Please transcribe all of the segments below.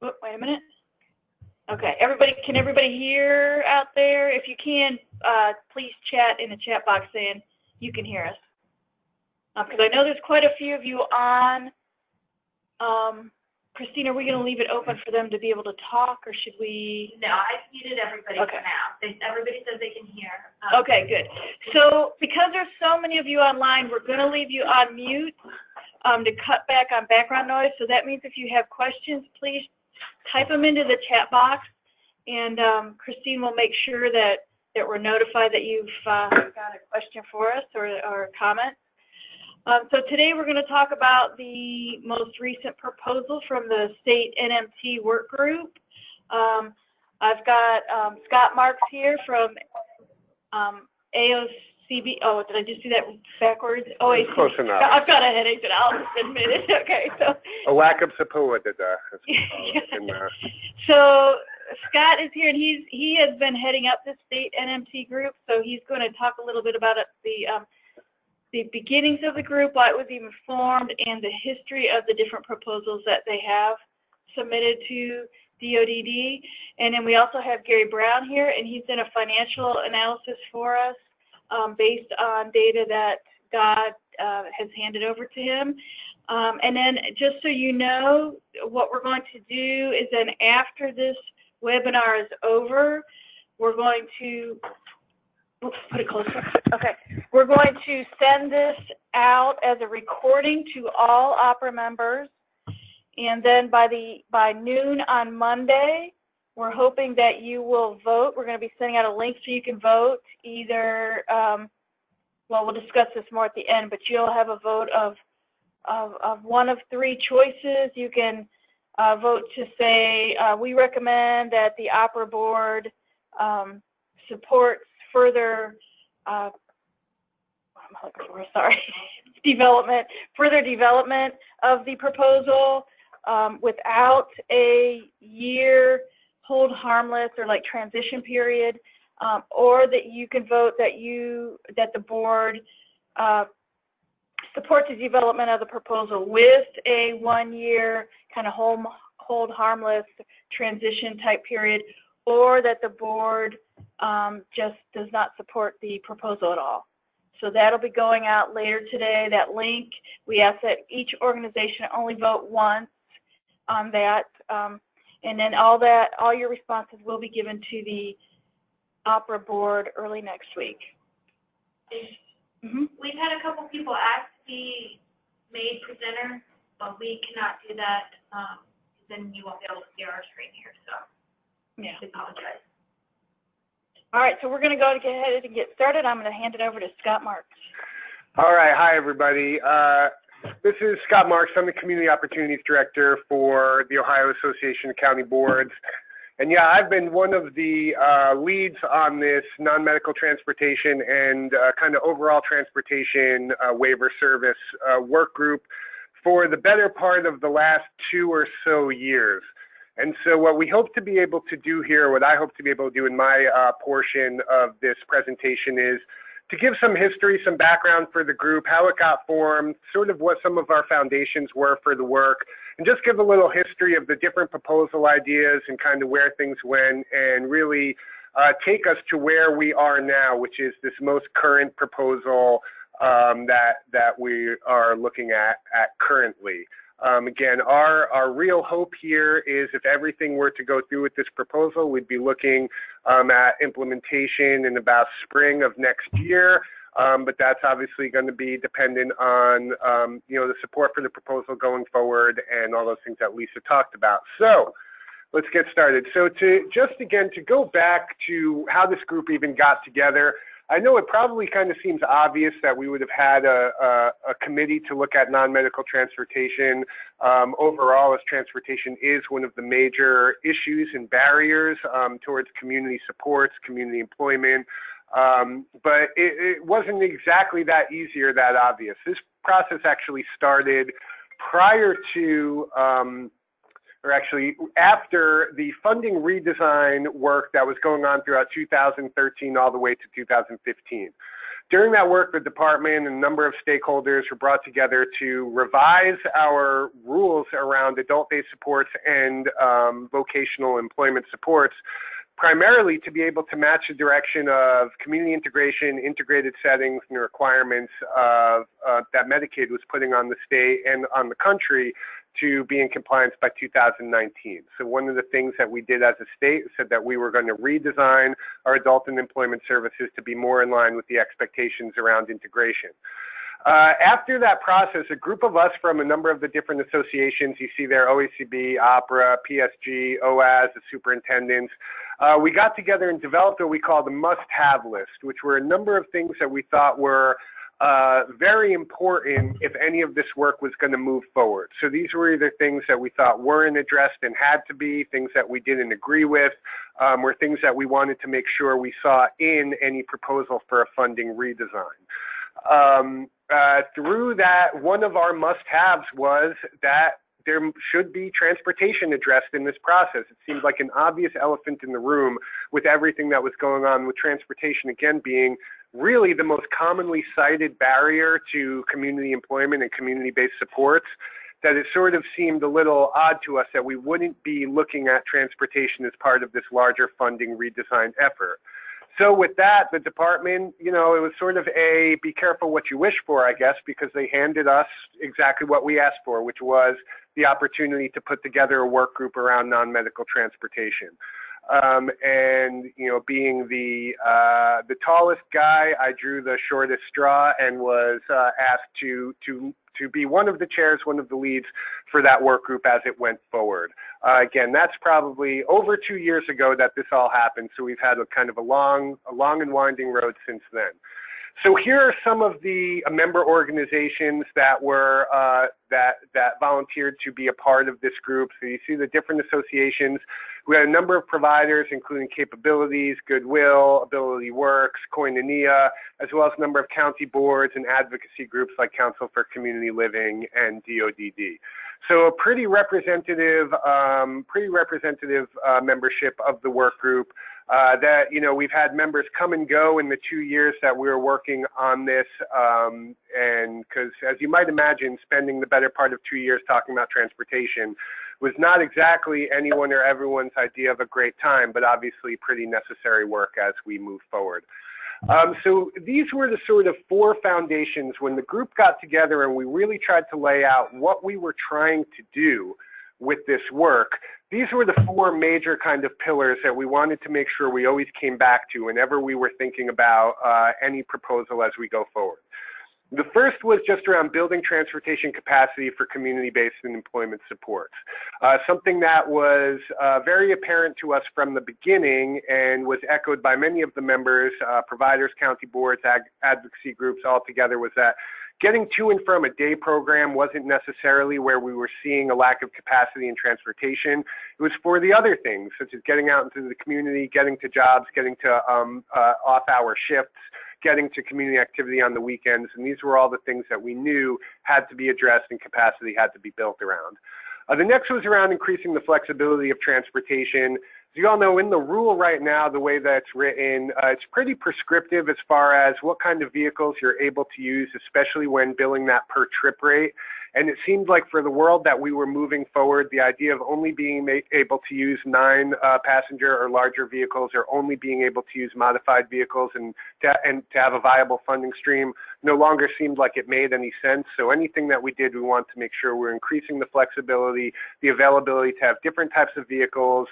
Oh, wait a minute. Okay, everybody, can everybody hear out there? If you can, please chat in the chat box saying you can hear us. Because I know there's quite a few of you on. Christine, are we going to leave it open for them to be able to talk, or should we? No, I've muted everybody for now. Everybody says they can hear. Okay, good. So because there's so many of you online, we're going to leave you on mute to cut back on background noise. So that means if you have questions, please type them into the chat box, and Christine will make sure that we're notified that you've got a question for us or a comment. So today we're going to talk about the most recent proposal from the state NMT work group. I've got Scott Marks here from AOCB. Oh, did I just do that backwards? OACB. Close enough. I've got a headache, and I'll just admit it. Okay, so. A lack of support did that. So Scott is here, and he has been heading up the state NMT group. So he's going to talk a little bit about the beginnings of the group, why it was even formed, and the history of the different proposals that they have submitted to DODD. And then we also have Gary Brown here, and he's done a financial analysis for us based on data that God has handed over to him. And then just so you know, what we're going to do is then after this webinar is over, we're going to put it closer. Okay. We're going to send this out as a recording to all OPRA members, and then by noon on Monday, we're hoping that you will vote. We're going to be sending out a link so you can vote either. Well, we'll discuss this more at the end, but you'll have a vote of one of three choices. You can vote to say we recommend that the OPRA board supports further further development of the proposal without a year hold harmless or like transition period, or that you can vote that the board supports the development of the proposal with a 1 year kind of hold harmless transition type period, or that the board just does not support the proposal at all. So that'll be going out later today, that link. We ask that each organization only vote once on that. And then all your responses will be given to the OPRA board early next week. We've had a couple people ask to be made presenter, but we cannot do that. Then you won't be able to see our screen here, so yeah. I apologize. All right, so we're going to go ahead and get started. I'm going to hand it over to Scott Marks. All right, hi everybody. This is Scott Marks. I'm the Community Opportunities Director for the Ohio Association of County Boards. And yeah, I've been one of the leads on this non-medical transportation and kind of overall transportation waiver service work group for the better part of the last 2 or so years. And so what we hope to be able to do here, what I hope to be able to do in my portion of this presentation is to give some history, some background for the group, how it got formed, sort of what some of our foundations were for the work, and just give a little history of the different proposal ideas and kind of where things went, and really take us to where we are now, which is this most current proposal that we are looking at currently. Again, our real hope here is if everything were to go through with this proposal, we'd be looking at implementation in about spring of next year. But that's obviously going to be dependent on, the support for the proposal going forward and all those things that Lisa talked about. So let's get started. So to go back to how this group even got together, I know it probably kind of seems obvious that we would have had a committee to look at non-medical transportation overall, as transportation is one of the major issues and barriers towards community supports, community employment. But it wasn't exactly that easy or that obvious. This process actually started prior to, or actually after the funding redesign work that was going on throughout 2013 all the way to 2015. During that work, the department and a number of stakeholders were brought together to revise our rules around adult-based supports and vocational employment supports, primarily to be able to match the direction of community integration, integrated settings, and the requirements of, that Medicaid was putting on the state and on the country to be in compliance by 2019. So one of the things that we did as a state said that we were going to redesign our adult and employment services to be more in line with the expectations around integration. After that process, a group of us from a number of the different associations, you see there, OACB, OPRA, PSG, OAS, the superintendents, we got together and developed what we call the must-have list, which were a number of things that we thought were very important if any of this work was going to move forward. So these were either things that we thought weren't addressed and had to be, things that we didn't agree with, or things that we wanted to make sure we saw in any proposal for a funding redesign. Through that, one of our must-haves was that there should be transportation addressed in this process. It seemed like an obvious elephant in the room with everything that was going on with transportation, again, being really the most commonly cited barrier to community employment and community-based supports, that it sort of seemed a little odd to us that we wouldn't be looking at transportation as part of this larger funding redesign effort. So with that, the department, you know, it was sort of a be careful what you wish for, I guess, because they handed us exactly what we asked for, which was the opportunity to put together a work group around non-medical transportation. And, you know, being the tallest guy, I drew the shortest straw and was asked to be one of the chairs, one of the leads for that work group as it went forward. Again, that's probably over 2 years ago that this all happened, so we've had a kind of a long and winding road since then. So here are some of the member organizations that were that volunteered to be a part of this group. So you see the different associations. We had a number of providers, including Capabilities, Goodwill, Ability Works, Koinonia, as well as a number of county boards and advocacy groups like Council for Community Living and DODD. So a pretty representative membership of the work group. That, you know, we've had members come and go in the 2 years that we were working on this, and because as you might imagine, spending the better part of 2 years talking about transportation was not exactly anyone or everyone's idea of a great time, but obviously pretty necessary work as we move forward. So these were the sort of four foundations when the group got together and we really tried to lay out what we were trying to do with this work. These were the four major kind of pillars that we wanted to make sure we always came back to whenever we were thinking about any proposal as we go forward. The first was just around building transportation capacity for community-based and employment supports. Something that was very apparent to us from the beginning and was echoed by many of the members, providers, county boards, advocacy groups all together, was that getting to and from a day program wasn't necessarily where we were seeing a lack of capacity in transportation. It was for the other things, such as getting out into the community, getting to jobs, getting to off-hour shifts, getting to community activity on the weekends, and these were all the things that we knew had to be addressed and capacity had to be built around. The next was around increasing the flexibility of transportation. As you all know, in the rule right now, the way that it's written, it's pretty prescriptive as far as what kind of vehicles you're able to use, especially when billing that per trip rate. And it seemed like for the world that we were moving forward, the idea of only being able to use 9 passenger or larger vehicles, or only being able to use modified vehicles and to have a viable funding stream no longer seemed like it made any sense. So anything that we did, we want to make sure we're increasing the flexibility, the availability to have different types of vehicles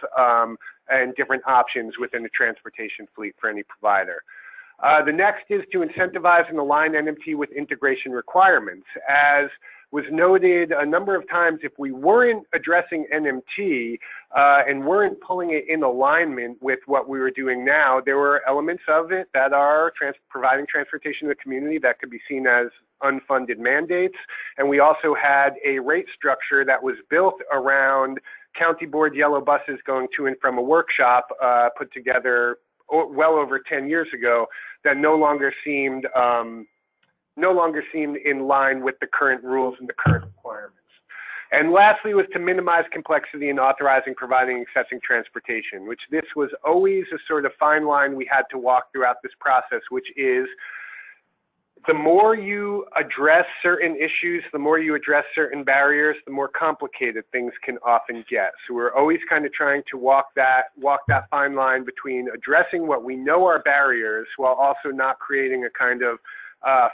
and different options within the transportation fleet for any provider. The next is to incentivize and align NMT with integration requirements. As was noted a number of times, if we weren't addressing NMT and weren't pulling it in alignment with what we were doing now, there were elements of it that are providing transportation to the community that could be seen as unfunded mandates. And we also had a rate structure that was built around county board yellow buses going to and from a workshop put together well over 10 years ago that no longer seemed in line with the current rules and the current requirements. And lastly was to minimize complexity in authorizing, providing, and accessing transportation, which this was always a sort of fine line we had to walk throughout this process, which is the more you address certain issues, the more you address certain barriers, the more complicated things can often get. So we're always kind of trying to walk that fine line between addressing what we know are barriers while also not creating a kind of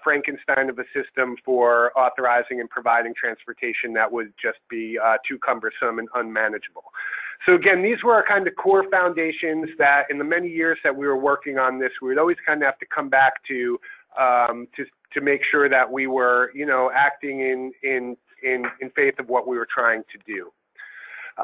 Frankenstein of a system for authorizing and providing transportation that would just be too cumbersome and unmanageable. So again, these were our kind of core foundations that in the many years that we were working on this, we would always kind of have to come back to make sure that we were, you know, acting in faith of what we were trying to do.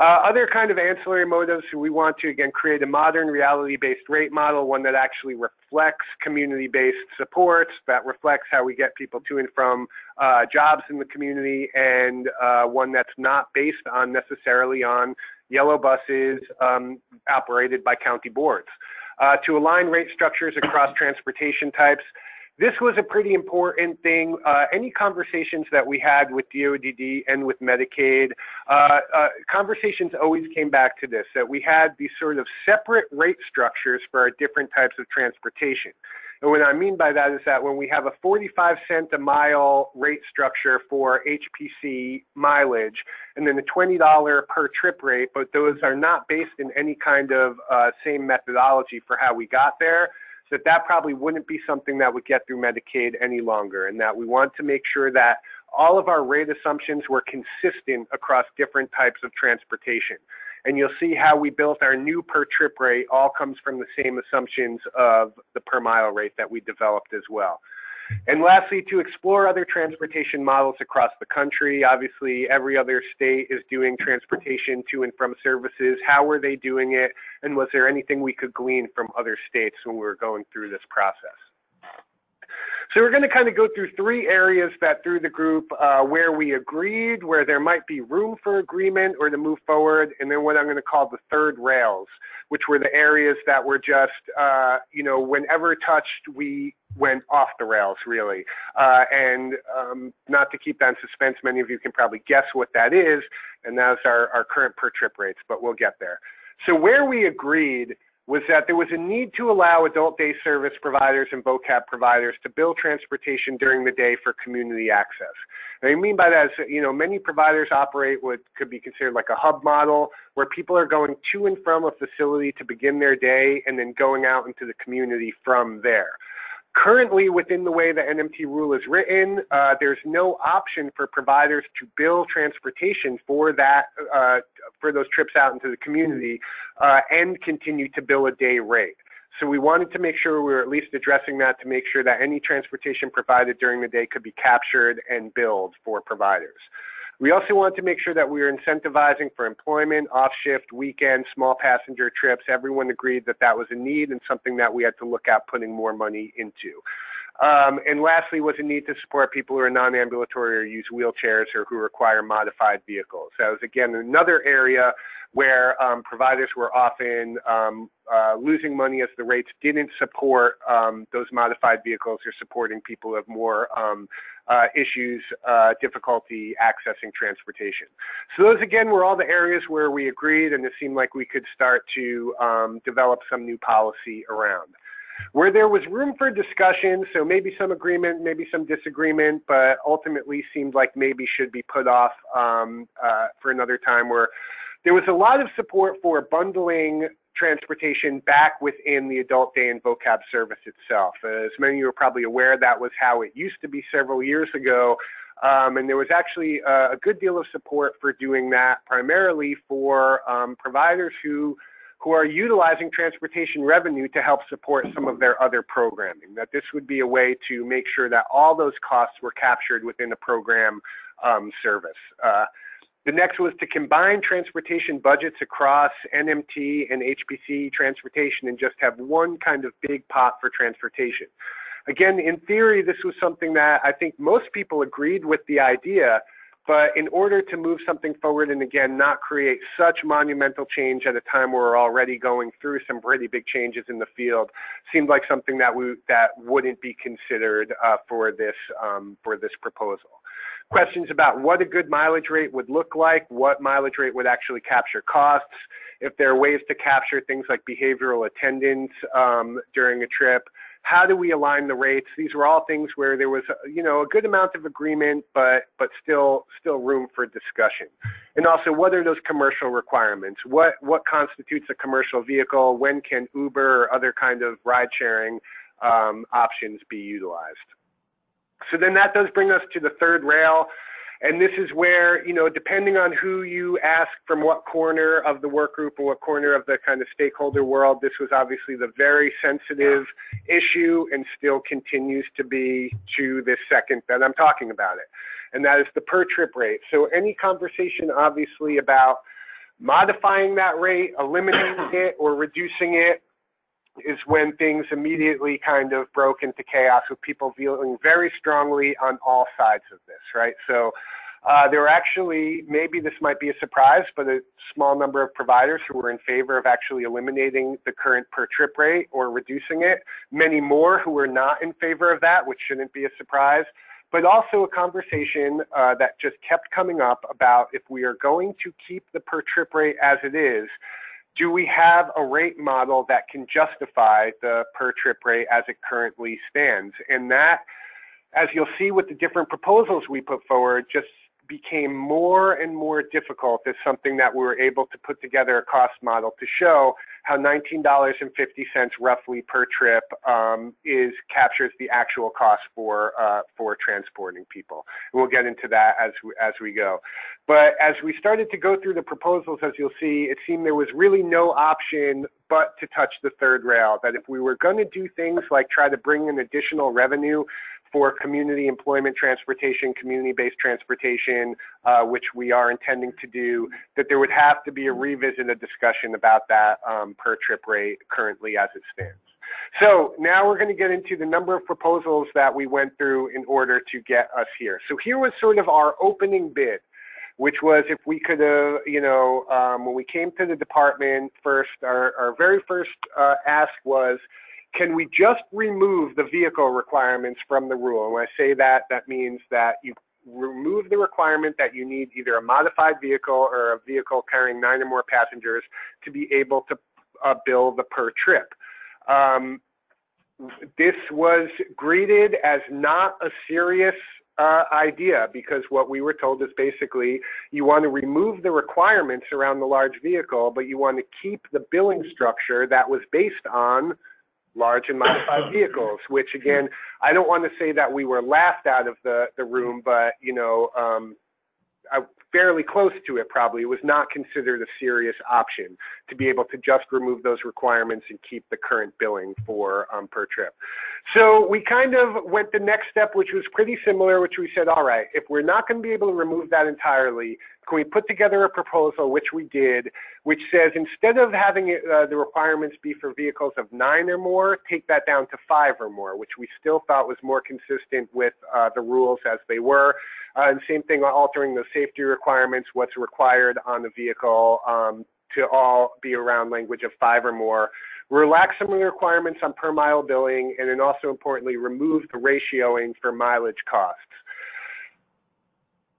Other kind of ancillary motives, we want to, again, create a modern reality-based rate model, one that actually reflects community-based supports, that reflects how we get people to and from jobs in the community, and one that's not based on necessarily on yellow buses operated by county boards. To align rate structures across transportation types. This was a pretty important thing. Any conversations that we had with DODD and with Medicaid, conversations always came back to this, that we had these sort of separate rate structures for our different types of transportation. And what I mean by that is that when we have a 45-cent a mile rate structure for HPC mileage, and then a $20 per trip rate, but those are not based in any kind of same methodology for how we got there, that probably wouldn't be something that would get through Medicaid any longer, and that we want to make sure that all of our rate assumptions were consistent across different types of transportation. And you'll see how we built our new per trip rate all comes from the same assumptions of the per mile rate that we developed as well. And lastly, to explore other transportation models across the country. Obviously, every other state is doing transportation to and from services. How were they doing it? And was there anything we could glean from other states when we were going through this process? So we're going to kind of go through three areas that through the group where we agreed, where there might be room for agreement or to move forward, and then what I'm going to call the third rails, which were the areas that were just, you know, whenever touched, we went off the rails, really. And not to keep that in suspense, many of you can probably guess what that is, and that's our current per trip rates, but we'll get there. So where we agreed was that there was a need to allow adult day service providers and vocab providers to bill transportation during the day for community access. And I mean by that is, you know, many providers operate what could be considered like a hub model, where people are going to and from a facility to begin their day and then going out into the community from there. Currently, within the way the NMT rule is written, there's no option for providers to bill transportation for that, for those trips out into the community, and continue to bill a day rate. So we wanted to make sure we were at least addressing that to make sure that any transportation provided during the day could be captured and billed for providers. We also wanted to make sure that we were incentivizing for employment, off-shift, weekend, small passenger trips. Everyone agreed that that was a need and something that we had to look at putting more money into. And lastly was a need to support people who are non-ambulatory or use wheelchairs or who require modified vehicles. That was, again, another area where providers were often losing money as the rates didn't support those modified vehicles or supporting people who have more issues, difficulty accessing transportation. So those, again, were all the areas where we agreed, and it seemed like we could start to develop some new policy around. Where there was room for discussion, so maybe some agreement, maybe some disagreement, but ultimately seemed like maybe should be put off for another time, where there was a lot of support for bundling transportation back within the adult day and vocab service itself. As many of you are probably aware, that was how it used to be several years ago. And there was actually a good deal of support for doing that, primarily for providers who are utilizing transportation revenue to help support some of their other programming, that this would be a way to make sure that all those costs were captured within the program service. The next was to combine transportation budgets across NMT and HPC transportation and just have one kind of big pot for transportation. Again, in theory, this was something that I think most people agreed with the idea, but in order to move something forward and, again, not create such monumental change at a time where we're already going through some pretty big changes in the field, seemed like something that wouldn't be considered for this proposal. Questions about what a good mileage rate would look like, what mileage rate would actually capture costs, if there are ways to capture things like behavioral attendance during a trip, how do we align the rates? These were all things where there was, a good amount of agreement, but still room for discussion. And also, what are those commercial requirements? What constitutes a commercial vehicle? When can Uber or other kind of ride-sharing options be utilized? So then that does bring us to the third rail. And this is where, depending on who you ask from what corner of the work group or what corner of the kind of stakeholder world, this was obviously the very sensitive issue and still continues to be to this second that I'm talking about it. And that is the per trip rate. So any conversation obviously about modifying that rate, eliminating it, or reducing it is when things immediately kind of broke into chaos with people feeling very strongly on all sides of this, right? So there were actually, maybe this might be a surprise, but a small number of providers who were in favor of actually eliminating the current per trip rate or reducing it. Many more who were not in favor of that, which shouldn't be a surprise. But also a conversation that just kept coming up about if we are going to keep the per trip rate as it is, do we have a rate model that can justify the per trip rate as it currently stands? And that, as you'll see with the different proposals we put forward, just became more and more difficult as something that we were able to put together a cost model to show how $19.50 roughly per trip captures the actual cost for transporting people. And we'll get into that as we go. But as we started to go through the proposals, as you'll see, it seemed there was really no option but to touch the third rail, that if we were going to do things like try to bring in additional revenue for community employment transportation, community-based transportation, which we are intending to do, that there would have to be a revisited discussion about that per trip rate currently as it stands. So now we're going to get into the number of proposals that we went through in order to get us here. So here was sort of our opening bid, which was if we could have, when we came to the department first, our very first ask was, can we just remove the vehicle requirements from the rule? And when I say that, that means that you remove the requirement that you need either a modified vehicle or a vehicle carrying 9 or more passengers to be able to bill the per trip. This was greeted as not a serious idea, because what we were told is basically you want to remove the requirements around the large vehicle, but you want to keep the billing structure that was based on large and modified vehicles, which again, I don't want to say that we were laughed out of the room, but fairly close to it probably. It was not considered a serious option to be able to just remove those requirements and keep the current billing for per trip. So we kind of went the next step, which was pretty similar, which we said, all right, if we're not going to be able to remove that entirely, can we put together a proposal, which we did, which says instead of having the requirements be for vehicles of 9 or more, take that down to 5 or more, which we still thought was more consistent with the rules as they were. And same thing, altering the safety requirements, what's required on the vehicle to all be around language of 5 or more. Relax some of the requirements on per mile billing, and then also importantly, remove the ratioing for mileage costs.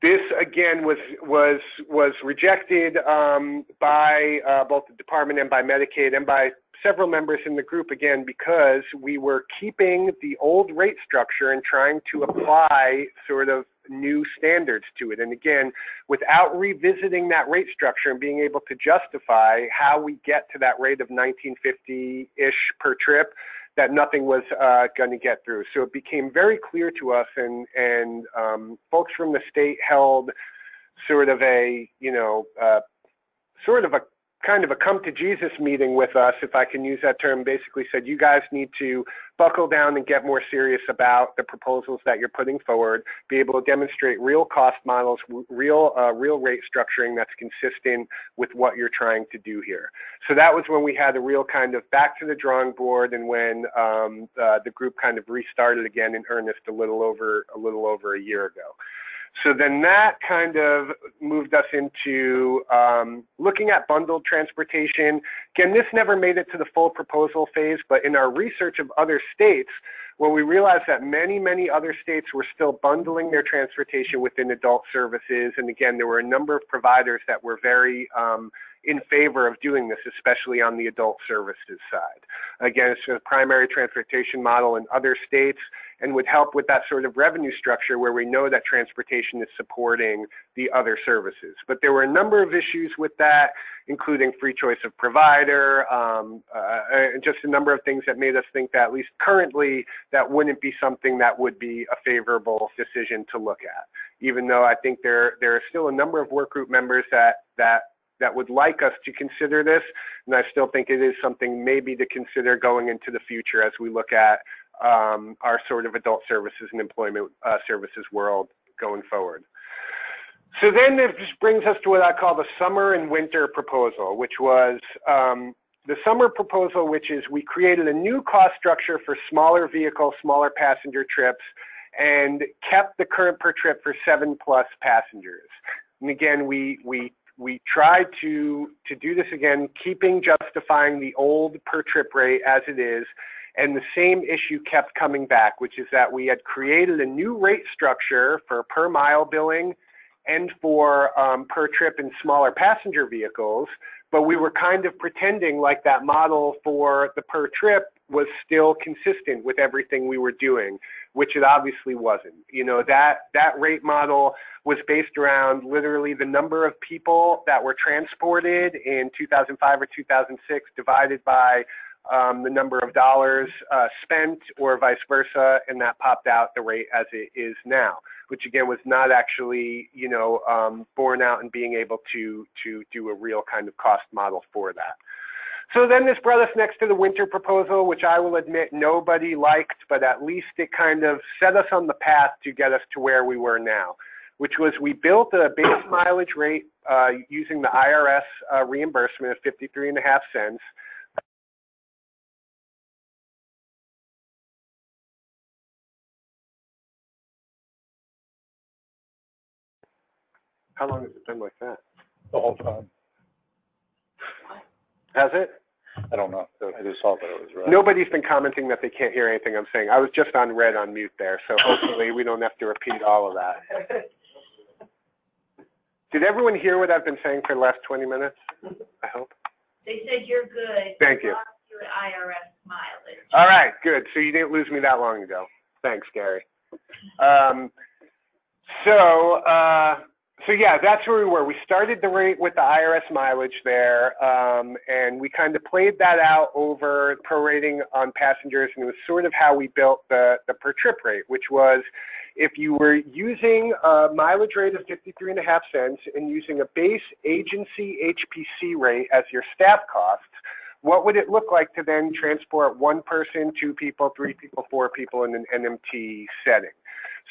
This again was rejected by both the department and by Medicaid and by several members in the group, again, because we were keeping the old rate structure and trying to apply sort of new standards to it. And again, without revisiting that rate structure and being able to justify how we get to that rate of $19.50-ish per trip, that nothing was going to get through. So it became very clear to us, and folks from the state held sort of a, kind of a come to Jesus meeting with us, if I can use that term, basically said, you guys need to buckle down and get more serious about the proposals that you're putting forward, be able to demonstrate real cost models, real rate structuring that's consistent with what you're trying to do here. So that was when we had a real kind of back to the drawing board, and when the group kind of restarted again in earnest a little over a year ago. So then that kind of moved us into looking at bundled transportation. Again, this never made it to the full proposal phase, but in our research of other states, well, we realized that many other states were still bundling their transportation within adult services. And again, there were a number of providers that were very in favor of doing this, especially on the adult services side. Again, it's a primary transportation model in other states and would help with that sort of revenue structure where we know that transportation is supporting the other services. But there were a number of issues with that, including free choice of provider, and just a number of things that made us think that at least currently that wouldn't be something that would be a favorable decision to look at. Even though I think there are still a number of work group members that would like us to consider this, and I still think it is something maybe to consider going into the future as we look at our sort of adult services and employment services world going forward. So then it just brings us to what I call the summer and winter proposal, which was the summer proposal, which is we created a new cost structure for smaller vehicle, smaller passenger trips, and kept the current per trip for 7+ passengers. And again, we tried to do this again, justifying the old per trip rate as it is, and the same issue kept coming back, which is that we had created a new rate structure for per mile billing and for per trip in smaller passenger vehicles, but we were kind of pretending like that model for the per trip was still consistent with everything we were doing, which it obviously wasn't. You know, that rate model was based around literally the number of people that were transported in 2005 or 2006 divided by the number of dollars spent or vice versa, and that popped out the rate as it is now, which again was not actually, you know, borne out in being able to do a real kind of cost model for that. So then this brought us next to the winter proposal, which I will admit nobody liked, but at least it kind of set us on the path to get us to where we were now, which was we built a base mileage rate using the IRS reimbursement of 53.5 cents. How long has it been like that? The whole time. Has it? I don't know. I just saw that it was red. Nobody's been commenting that they can't hear anything I'm saying. I was just on red on mute there, so hopefully we don't have to repeat all of that. Did everyone hear what I've been saying for the last 20 minutes? I hope. They said you're good. Thank you. To an IRS mileage. All right, good. So you didn't lose me that long ago. Thanks, Gary. So yeah, that's where we were. We started the rate with the IRS mileage there, and we kind of played that out over prorating on passengers, and it was sort of how we built the per trip rate, which was if you were using a mileage rate of 53.5 cents and using a base agency HPC rate as your staff costs, what would it look like to then transport one person, 2 people, 3 people, 4 people in an NMT setting?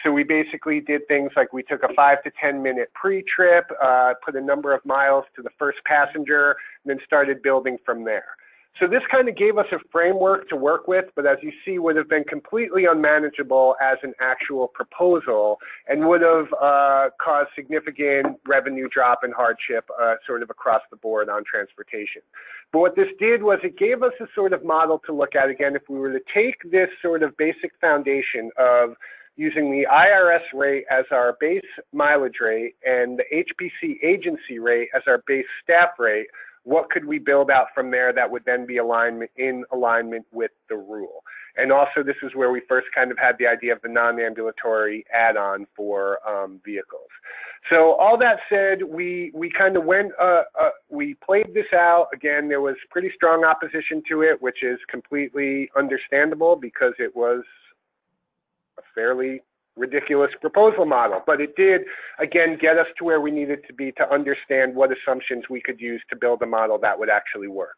So we basically did things like we took a 5 to 10 minute pre-trip, put a number of miles to the first passenger, and then started building from there. So this kind of gave us a framework to work with, but as you see, would have been completely unmanageable as an actual proposal and would have caused significant revenue drop and hardship sort of across the board on transportation. But what this did was it gave us a sort of model to look at. Again, if we were to take this sort of basic foundation of using the IRS rate as our base mileage rate and the HPC agency rate as our base staff rate, what could we build out from there that would then be in alignment with the rule? And also this is where we first kind of had the idea of the non-ambulatory add-on for vehicles. So all that said, we kind of went, we played this out. Again, there was pretty strong opposition to it, which is completely understandable because it was a fairly ridiculous proposal model, but it did, again, get us to where we needed to be to understand what assumptions we could use to build a model that would actually work.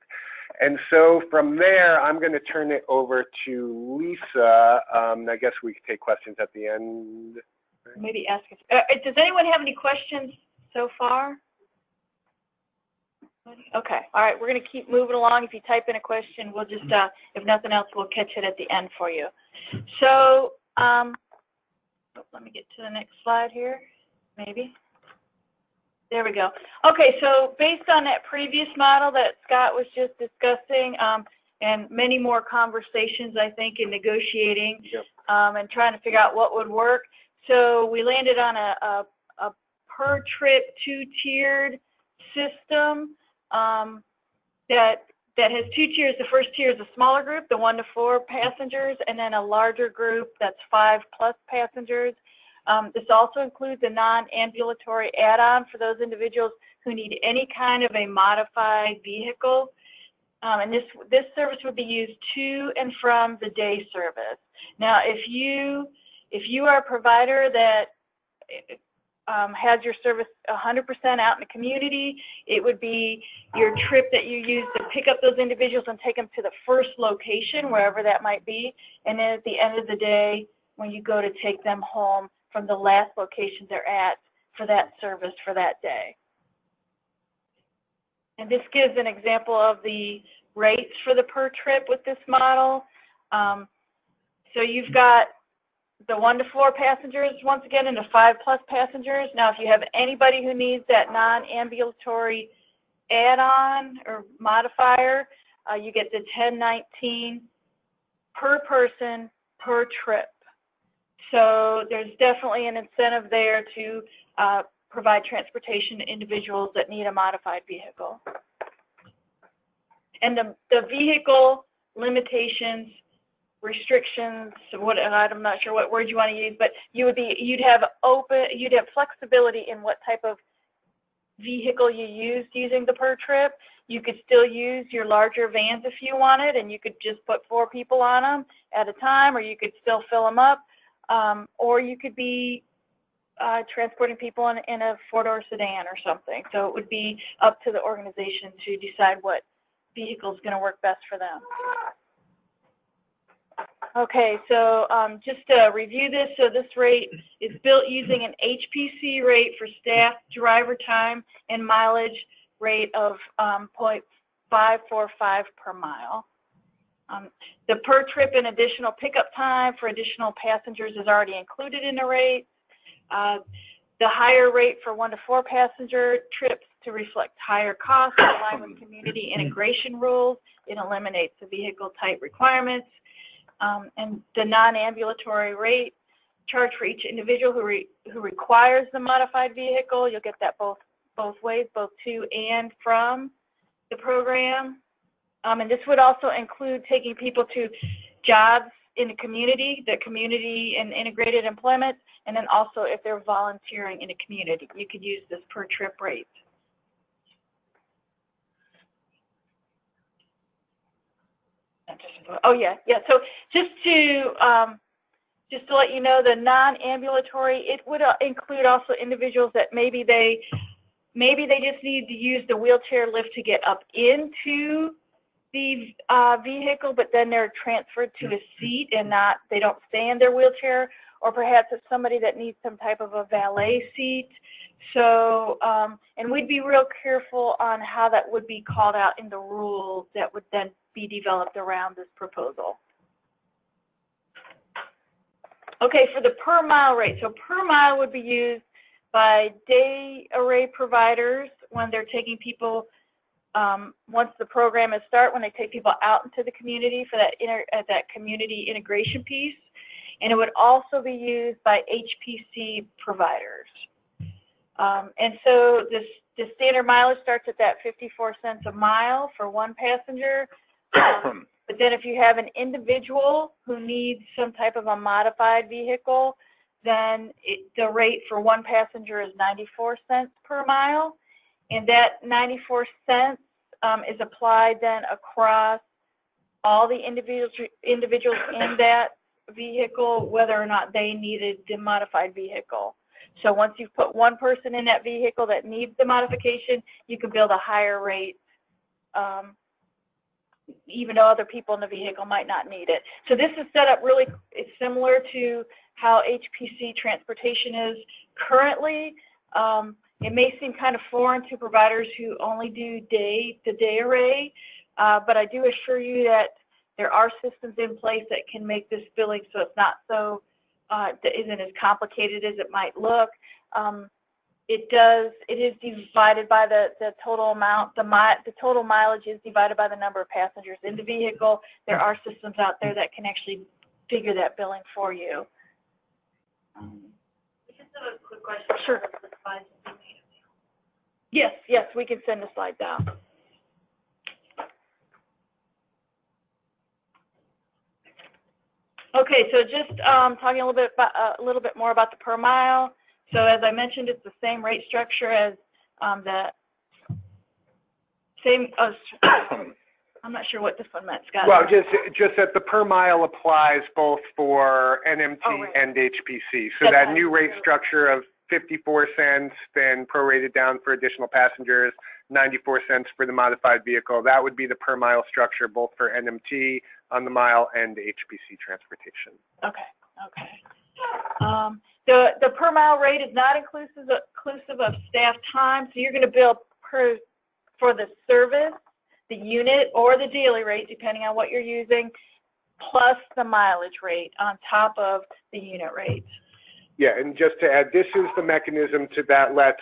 And so from there, I'm going to turn it over to Lisa. I guess we could take questions at the end. Maybe ask us. Does anyone have any questions so far? Okay. All right. We're going to keep moving along. If you type in a question, we'll just, if nothing else, we'll catch it at the end for you. So, let me get to the next slide here, maybe. There we go. Okay, so based on that previous model that Scott was just discussing, and many more conversations, I think, in negotiating, Yep. and trying to figure out what would work. So we landed on a per trip 2-tiered system that has 2 tiers. The first tier is a smaller group, the 1 to 4 passengers, and then a larger group that's 5+ passengers. This also includes a non-ambulatory add-on for those individuals who need any kind of a modified vehicle. And this service would be used to and from the day service. Now, if you are a provider that has your service 100% out in the community, it would be your trip that you use to pick up those individuals and take them to the first location, wherever that might be. And then at the end of the day, when you go to take them home from the last location they're at for that service for that day. And this gives an example of the rates for the per trip with this model. So you've got the 1 to 4 passengers, once again, and the 5+ passengers. Now, if you have anybody who needs that non-ambulatory add-on or modifier, you get the $10.19 per person per trip. So there's definitely an incentive there to provide transportation to individuals that need a modified vehicle. And the vehicle limitations, restrictions, I'm not sure what word you want to use, but you'd have flexibility in what type of vehicle you used using the per trip. You could still use your larger vans if you wanted, and you could just put 4 people on them at a time, or you could still fill them up, or you could be transporting people in a 4-door sedan or something. So it would be up to the organization to decide what vehicle is going to work best for them. Okay, so just to review this, so this rate is built using an HPC rate for staff driver time and mileage rate of 0.545 per mile. The per trip and additional pickup time for additional passengers is already included in the rate. The higher rate for 1 to 4 passenger trips to reflect higher costs in line with community integration rules. It eliminates the vehicle type requirements. And the non-ambulatory rate charged for each individual who requires the modified vehicle. You'll get that both ways, both to and from the program. And this would also include taking people to jobs in the community and integrated employment, and then also if they're volunteering in a community, you could use this per trip rate. Oh yeah. So just to let you know, the non-ambulatory, it would include also individuals that maybe they just need to use the wheelchair lift to get up into the vehicle, but then they're transferred to a seat and they don't stay in their wheelchair, or perhaps it's somebody that needs some type of a valet seat. So, and we'd be real careful on how that would be called out in the rules that would then be developed around this proposal. Okay, for the per mile rate, so per mile would be used by day array providers when they're taking people, once the program is started, when they take people out into the community for that community integration piece. And it would also be used by HPC providers. And so the standard mileage starts at that 54 cents a mile for 1 passenger. But then if you have an individual who needs some type of a modified vehicle, then the rate for 1 passenger is 94 cents per mile. And that 94 cents is applied then across all the individuals in that vehicle, whether or not they needed the modified vehicle. So once you've put 1 person in that vehicle that needs the modification, you can build a higher rate, even though other people in the vehicle might not need it. So this is set up really, it's similar to how HPC transportation is currently. It may seem kind of foreign to providers who only do day array, but I do assure you that there are systems in place that can make this billing so it's not so, isn't as complicated as it might look. It is divided by the total amount. The total mileage is divided by the number of passengers in the vehicle. There are systems out there that can actually figure that billing for you. We just have a quick question. Sure. The slides that we made. Yes, we can send the slide down. Okay, so just talking a little bit more about the per mile. So as I mentioned, it's the same rate structure as the same. I'm not sure what this one meant, Scott. Well, just that the per mile applies both for NMT and HPC. So that new rate structure of 54 cents, then prorated down for additional passengers, 94 cents for the modified vehicle. That would be the per mile structure both for NMT on the mile and HPC transportation. Okay. The per mile rate is not inclusive of staff time, so you're going to bill for the service, the unit, or the daily rate, depending on what you're using, plus the mileage rate on top of the unit rate. Yeah, and just to add, this is the mechanism that lets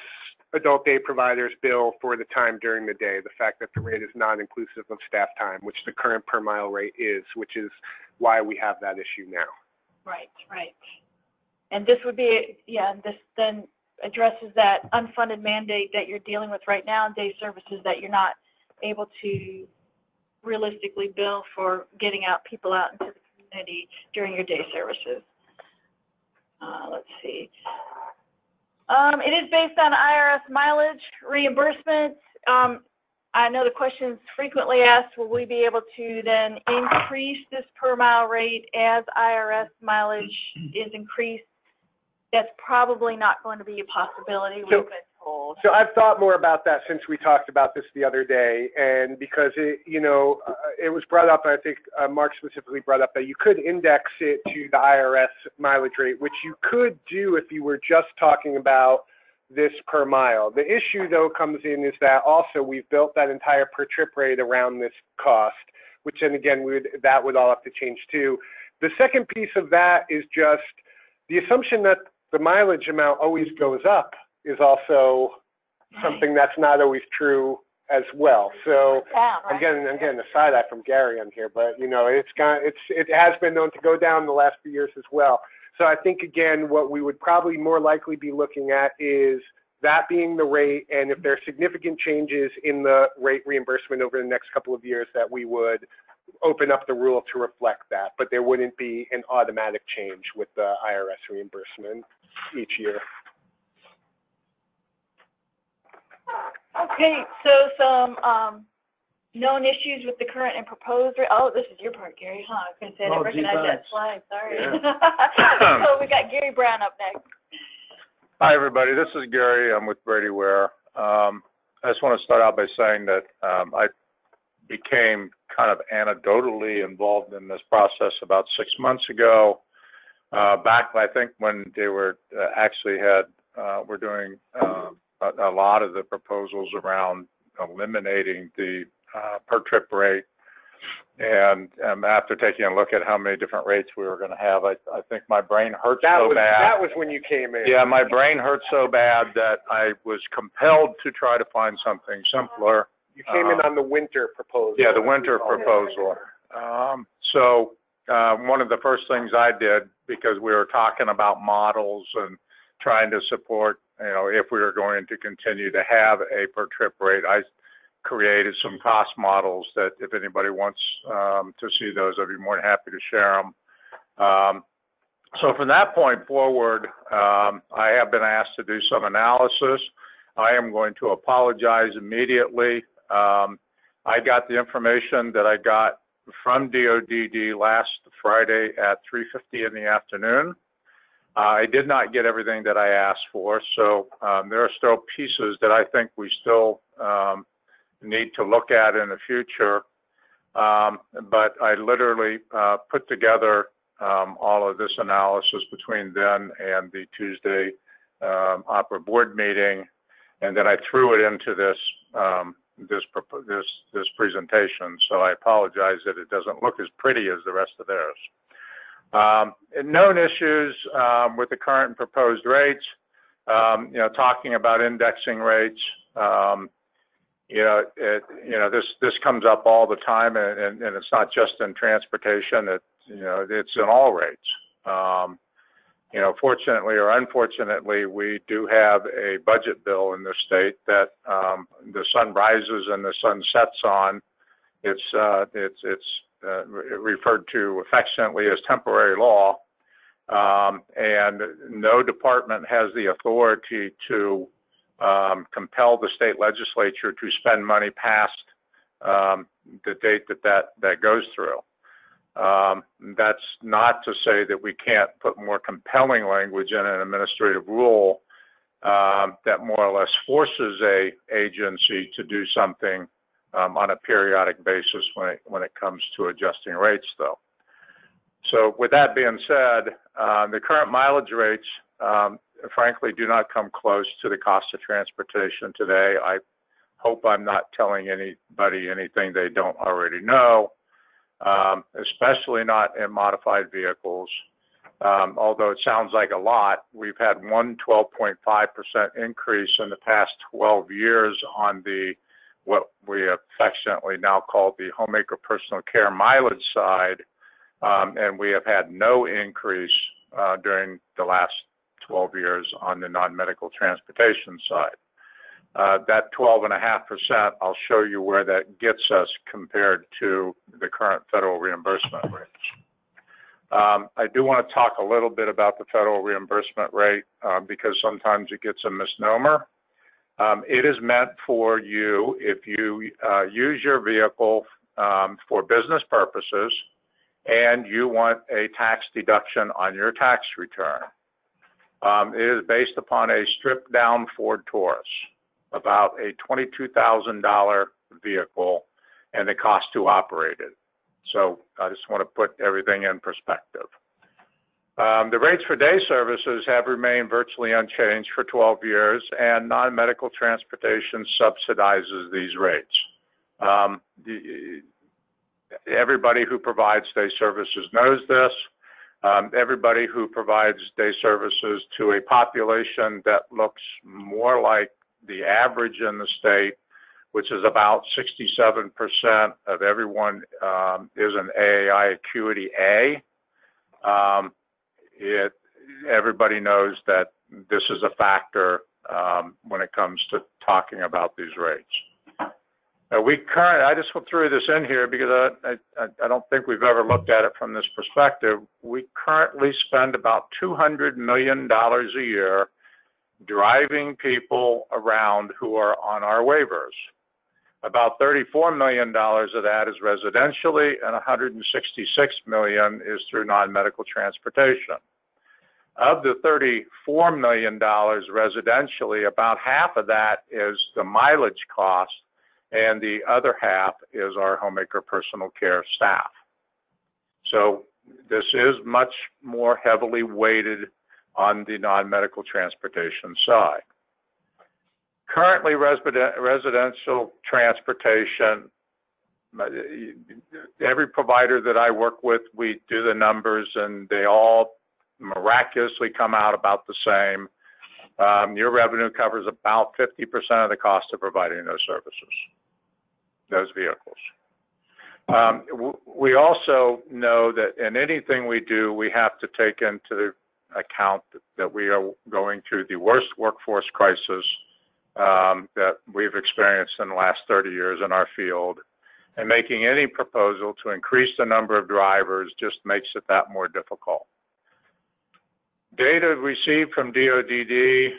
adult day providers bill for the time during the day, the fact that the rate is not inclusive of staff time, which the current per mile rate is, which is why we have that issue now. Right. And this would be, this then addresses that unfunded mandate that you're dealing with right now in day services, that you're not able to realistically bill for getting people out into the community during your day services. Let's see. It is based on IRS mileage reimbursement. I know the question is frequently asked, will we be able to then increase this per mile rate as IRS mileage is increased? That's probably not going to be a possibility, we've been told. So I've thought more about that since we talked about this the other day, and because it was brought up, I think Mark specifically brought up that you could index it to the IRS mileage rate, which you could do if you were just talking about this per mile. The issue, though, comes in is that also we've built that entire per trip rate around this cost, which then again, that would all have to change too. The second piece of that is just the assumption that the mileage amount always goes up is also something that's not always true as well. So I'm getting a side eye from Gary on here, but it has been known to go down the last few years as well. So I think again, what we would probably more likely be looking at is that being the rate, and if there are significant changes in the rate reimbursement over the next couple of years, that we would open up the rule to reflect that, but there wouldn't be an automatic change with the IRS reimbursement each year. Okay, so some known issues with the current and proposed rate. Oh, this is your part, Gary, huh? I was going to say I didn't recognize that slide, sorry. Yeah. So we got Gary Brown up next. Hi, everybody. This is Gary. I'm with Brady Ware. I just want to start out by saying that I became kind of anecdotally involved in this process about 6 months ago, back, I think, when they were were doing a lot of the proposals around eliminating the per trip rate. And after taking a look at how many different rates we were going to have, I think my brain hurt so bad. That was when you came in. Yeah, my brain hurt so bad that I was compelled to try to find something simpler. You came in on the winter proposal. Yeah, the winter proposal. So one of the first things I did, because we were talking about models and trying to support, if we were going to continue to have a per trip rate, I created some cost models that if anybody wants to see those, I'd be more than happy to share them. So from that point forward, I have been asked to do some analysis. I am going to apologize immediately. I got the information that I got from DODD last Friday at 3:50 in the afternoon. I did not get everything that I asked for, so there are still pieces that I think we still need to look at in the future. But I literally put together all of this analysis between then and the Tuesday OPRA board meeting, and then I threw it into this presentation. So I apologize that it doesn't look as pretty as the rest of theirs. Known issues with the current and proposed rates. Talking about indexing rates, this comes up all the time, and it's not just in transportation. It's in all rates. Fortunately or unfortunately, we do have a budget bill in the state that the sun rises and the sun sets on. It's referred to affectionately as temporary law, and no department has the authority to compel the state legislature to spend money past the date that goes through. That's not to say that we can't put more compelling language in an administrative rule that more or less forces a agency to do something on a periodic basis when it comes to adjusting rates, though. So with that being said, the current mileage rates, frankly, do not come close to the cost of transportation today. I hope I'm not telling anybody anything they don't already know. Especially not in modified vehicles. Although it sounds like a lot, we've had one 12.5% increase in the past 12 years on what we affectionately now call the homemaker personal care mileage side, and we have had no increase during the last 12 years on the non-medical transportation side. That 12.5%, I'll show you where that gets us compared to the current federal reimbursement rates. I do want to talk a little bit about the federal reimbursement rate because sometimes it gets a misnomer. It is meant for you if you use your vehicle for business purposes and you want a tax deduction on your tax return. It is based upon a stripped down Ford Taurus, about a $22,000 vehicle, and the cost to operate it. So I just want to put everything in perspective. The rates for day services have remained virtually unchanged for 12 years, and non-medical transportation subsidizes these rates. Everybody who provides day services knows this. Everybody who provides day services to a population that looks more like the average in the state, which is about 67% of everyone is an AAI Acuity A. Everybody knows that this is a factor when it comes to talking about these rates. I just threw this in here because I don't think we've ever looked at it from this perspective. We currently spend about $200 million a year driving people around who are on our waivers. About $34 million of that is residentially, and $166 million is through non-medical transportation. Of the $34 million residentially, about half of that is the mileage cost, and the other half is our homemaker personal care staff. So this is much more heavily weighted on the non-medical transportation side. Currently, residential transportation, every provider that I work with, we do the numbers and they all miraculously come out about the same. Your revenue covers about 50% of the cost of providing those services, those vehicles. We also know that in anything we do, we have to take into account that we are going through the worst workforce crisis that we've experienced in the last 30 years in our field, and making any proposal to increase the number of drivers just makes it that more difficult. Data received from DODD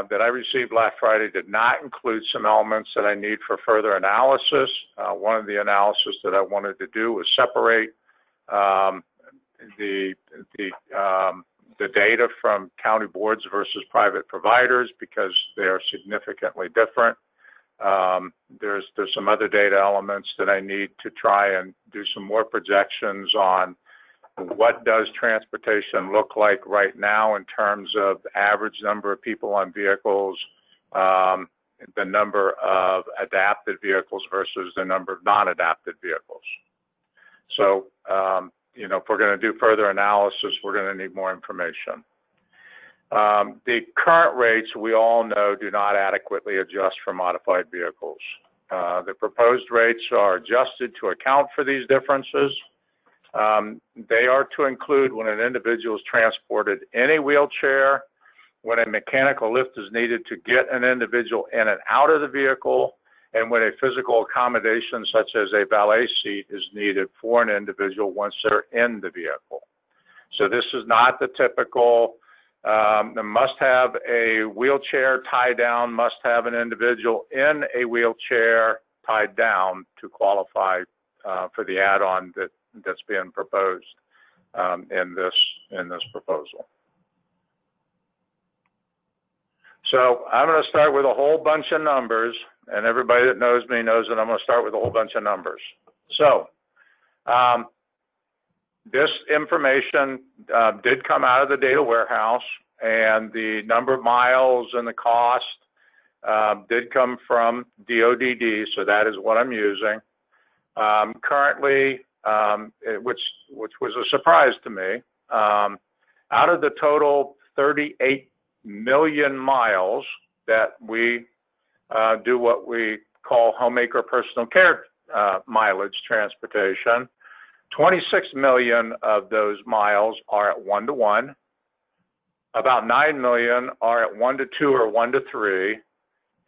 that I received last Friday did not include some elements that I need for further analysis. One of the analysis that I wanted to do was separate the data from county boards versus private providers because they are significantly different. There's some other data elements that I need to try and do some more projections on what does transportation look like right now in terms of average number of people on vehicles, the number of adapted vehicles versus the number of non-adapted vehicles. So, if we're going to do further analysis, we're going to need more information. The current rates, we all know, do not adequately adjust for modified vehicles. The proposed rates are adjusted to account for these differences. They are to include when an individual is transported in a wheelchair, when a mechanical lift is needed to get an individual in and out of the vehicle, and when a physical accommodation such as a valet seat is needed for an individual once they're in the vehicle. So this is not the typical, must have a wheelchair tied down, must have an individual in a wheelchair tied down to qualify for the add-on that's being proposed in this proposal. So I'm going to start with a whole bunch of numbers, and everybody that knows me knows that I'm going to start with a whole bunch of numbers. So this information did come out of the data warehouse, and the number of miles and the cost did come from DODD, so that is what I'm using. Currently, which was a surprise to me, out of the total 38 million miles that we do what we call homemaker personal care mileage transportation, 26 million of those miles are at 1-to-1. About 9 million are at 1-to-2 or 1-to-3,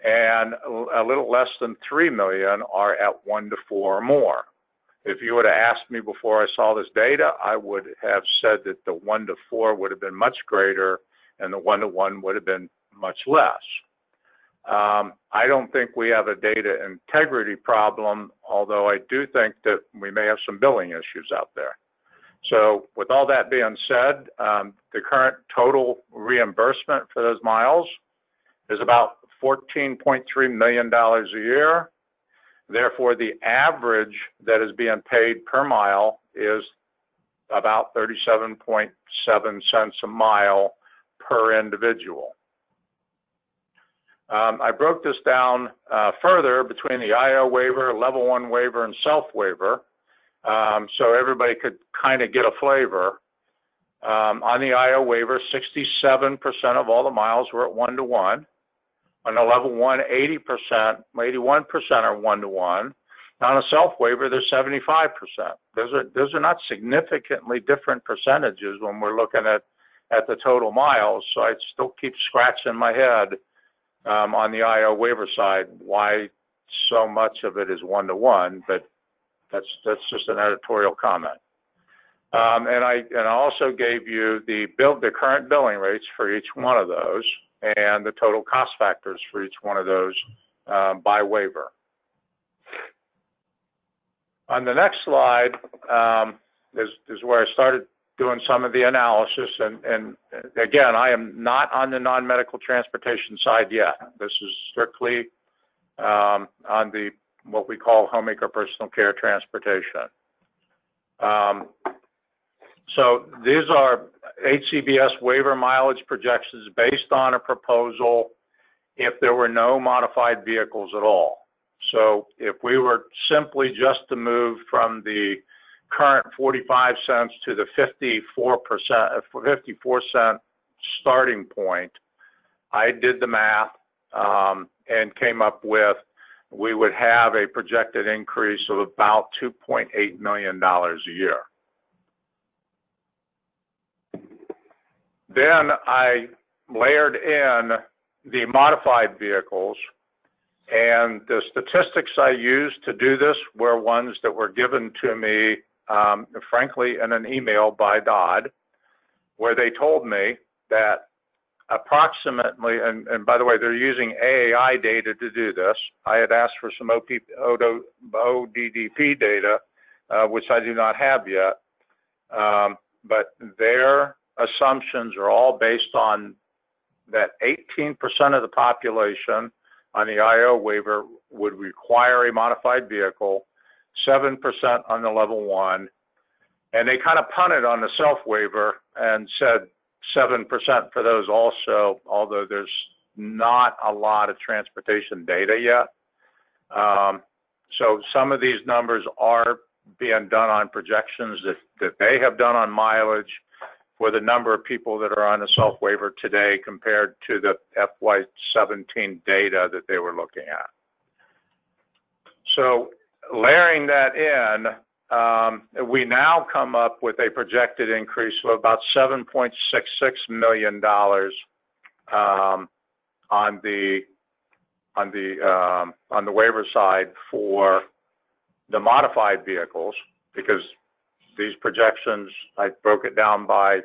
and a little less than 3 million are at 1-to-4 or more. If you would have asked me before I saw this data, I would have said that the 1-to-4 would have been much greater and the 1-to-1 would have been much less. I don't think we have a data integrity problem, although I do think that we may have some billing issues out there. So with all that being said, the current total reimbursement for those miles is about $14.3 million a year. Therefore, the average that is being paid per mile is about 37.7 cents a mile per individual. I broke this down further between the IO waiver, level 1 waiver, and self waiver, so everybody could kind of get a flavor. On the IO waiver, 67% of all the miles were at 1-to-1. On the level 1, 81% are 1-to-1. On a self waiver, there's 75%. Those are not significantly different percentages when we're looking at the total miles. So I still keep scratching my head on the IO waiver side why so much of it is 1-to-1, but that's just an editorial comment. And I also gave you the current billing rates for each one of those and the total cost factors for each one of those by waiver. On the next slide is where I started doing some of the analysis, and again, I am not on the non-medical transportation side yet. This is strictly on the what we call homemaker personal care transportation. So these are HCBS waiver mileage projections based on a proposal if there were no modified vehicles at all. So if we were simply just to move from the current 45 cents to the 54 cent starting point, I did the math and came up with we would have a projected increase of about $2.8 million a year. Then I layered in the modified vehicles, and the statistics I used to do this were ones that were given to me, frankly, in an email by Dodd, where they told me that approximately, and by the way, they're using AAI data to do this. I had asked for some ODDP data, which I do not have yet, but their assumptions are all based on that 18% of the population on the IO waiver would require a modified vehicle, 7% on the level 1, and they kind of punted on the self waiver and said 7% for those also, although there's not a lot of transportation data yet. So some of these numbers are being done on projections that they have done on mileage for the number of people that are on a self-waiver today compared to the FY17 data that they were looking at. So layering that in, we now come up with a projected increase of about $7.66 million on the waiver side for the modified vehicles, because these projections, I broke it down by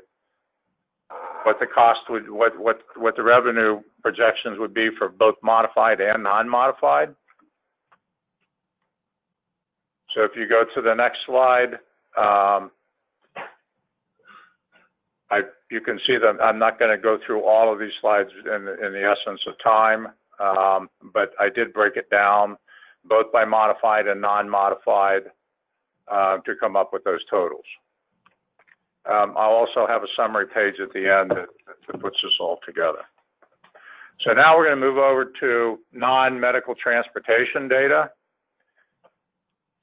what the cost would, what the revenue projections would be for both modified and non-modified. So if you go to the next slide, you can see that I'm not going to go through all of these slides in the essence of time, but I did break it down both by modified and non-modified to come up with those totals. I'll also have a summary page at the end that puts this all together. So now we're going to move over to non-medical transportation data.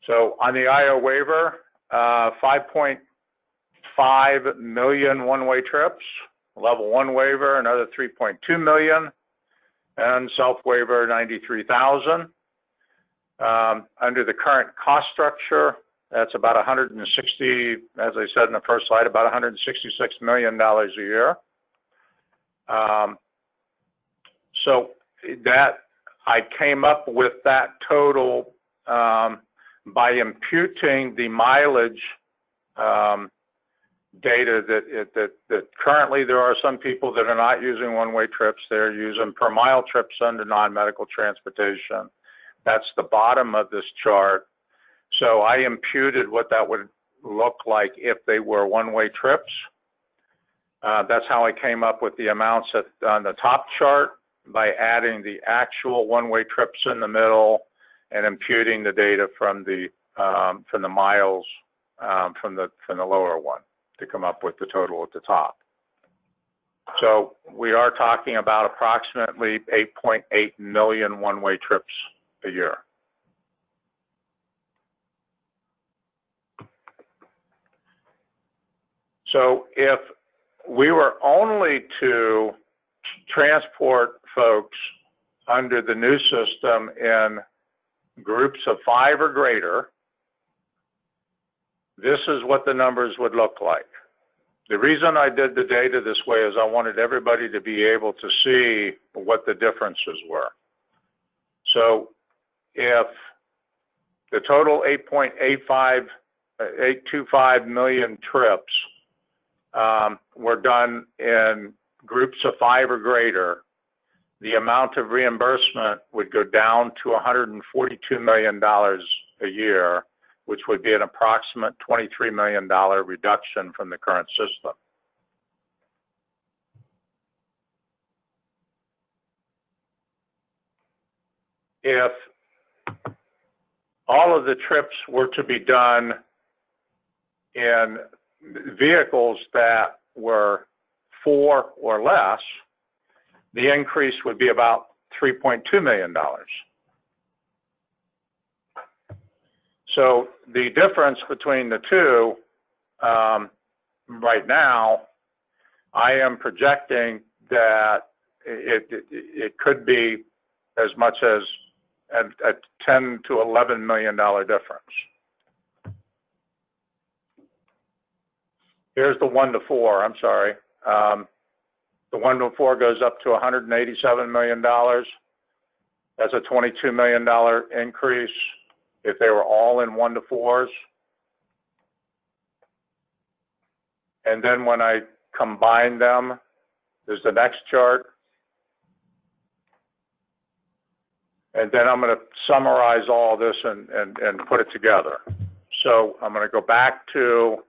So on the IO waiver, 5.5 million one-way trips, level 1 waiver, another 3.2 million, and self-waiver 93,000. Under the current cost structure, that's about 160, as I said in the first slide, about $166 million a year. So that I came up with that total by imputing the mileage data that currently there are some people that are not using one-way trips. They're using per mile trips under non-medical transportation. That's the bottom of this chart. So I imputed what that would look like if they were one-way trips. That's how I came up with the amounts on the top chart, by adding the actual one-way trips in the middle and imputing the data from the miles from the lower one to come up with the total at the top. So we are talking about approximately 8.8 million one-way trips a year. So if we were only to transport folks under the new system in groups of 5 or greater, this is what the numbers would look like. The reason I did the data this way is I wanted everybody to be able to see what the differences were. So if the total 8.25 million trips were done in groups of 5 or greater, the amount of reimbursement would go down to $142 million a year, which would be an approximate $23 million reduction from the current system. If all of the trips were to be done in vehicles that were 4 or less, the increase would be about $3.2 million. So the difference between the two, right now, I am projecting that it could be as much as a $10 to $11 million difference. Here's the 1 to 4, I'm sorry. The 1 to 4 goes up to $187 million. That's a $22 million increase if they were all in 1 to 4s. And then when I combine them, there's the next chart. And then I'm going to summarize all this and put it together. So I'm going to go back to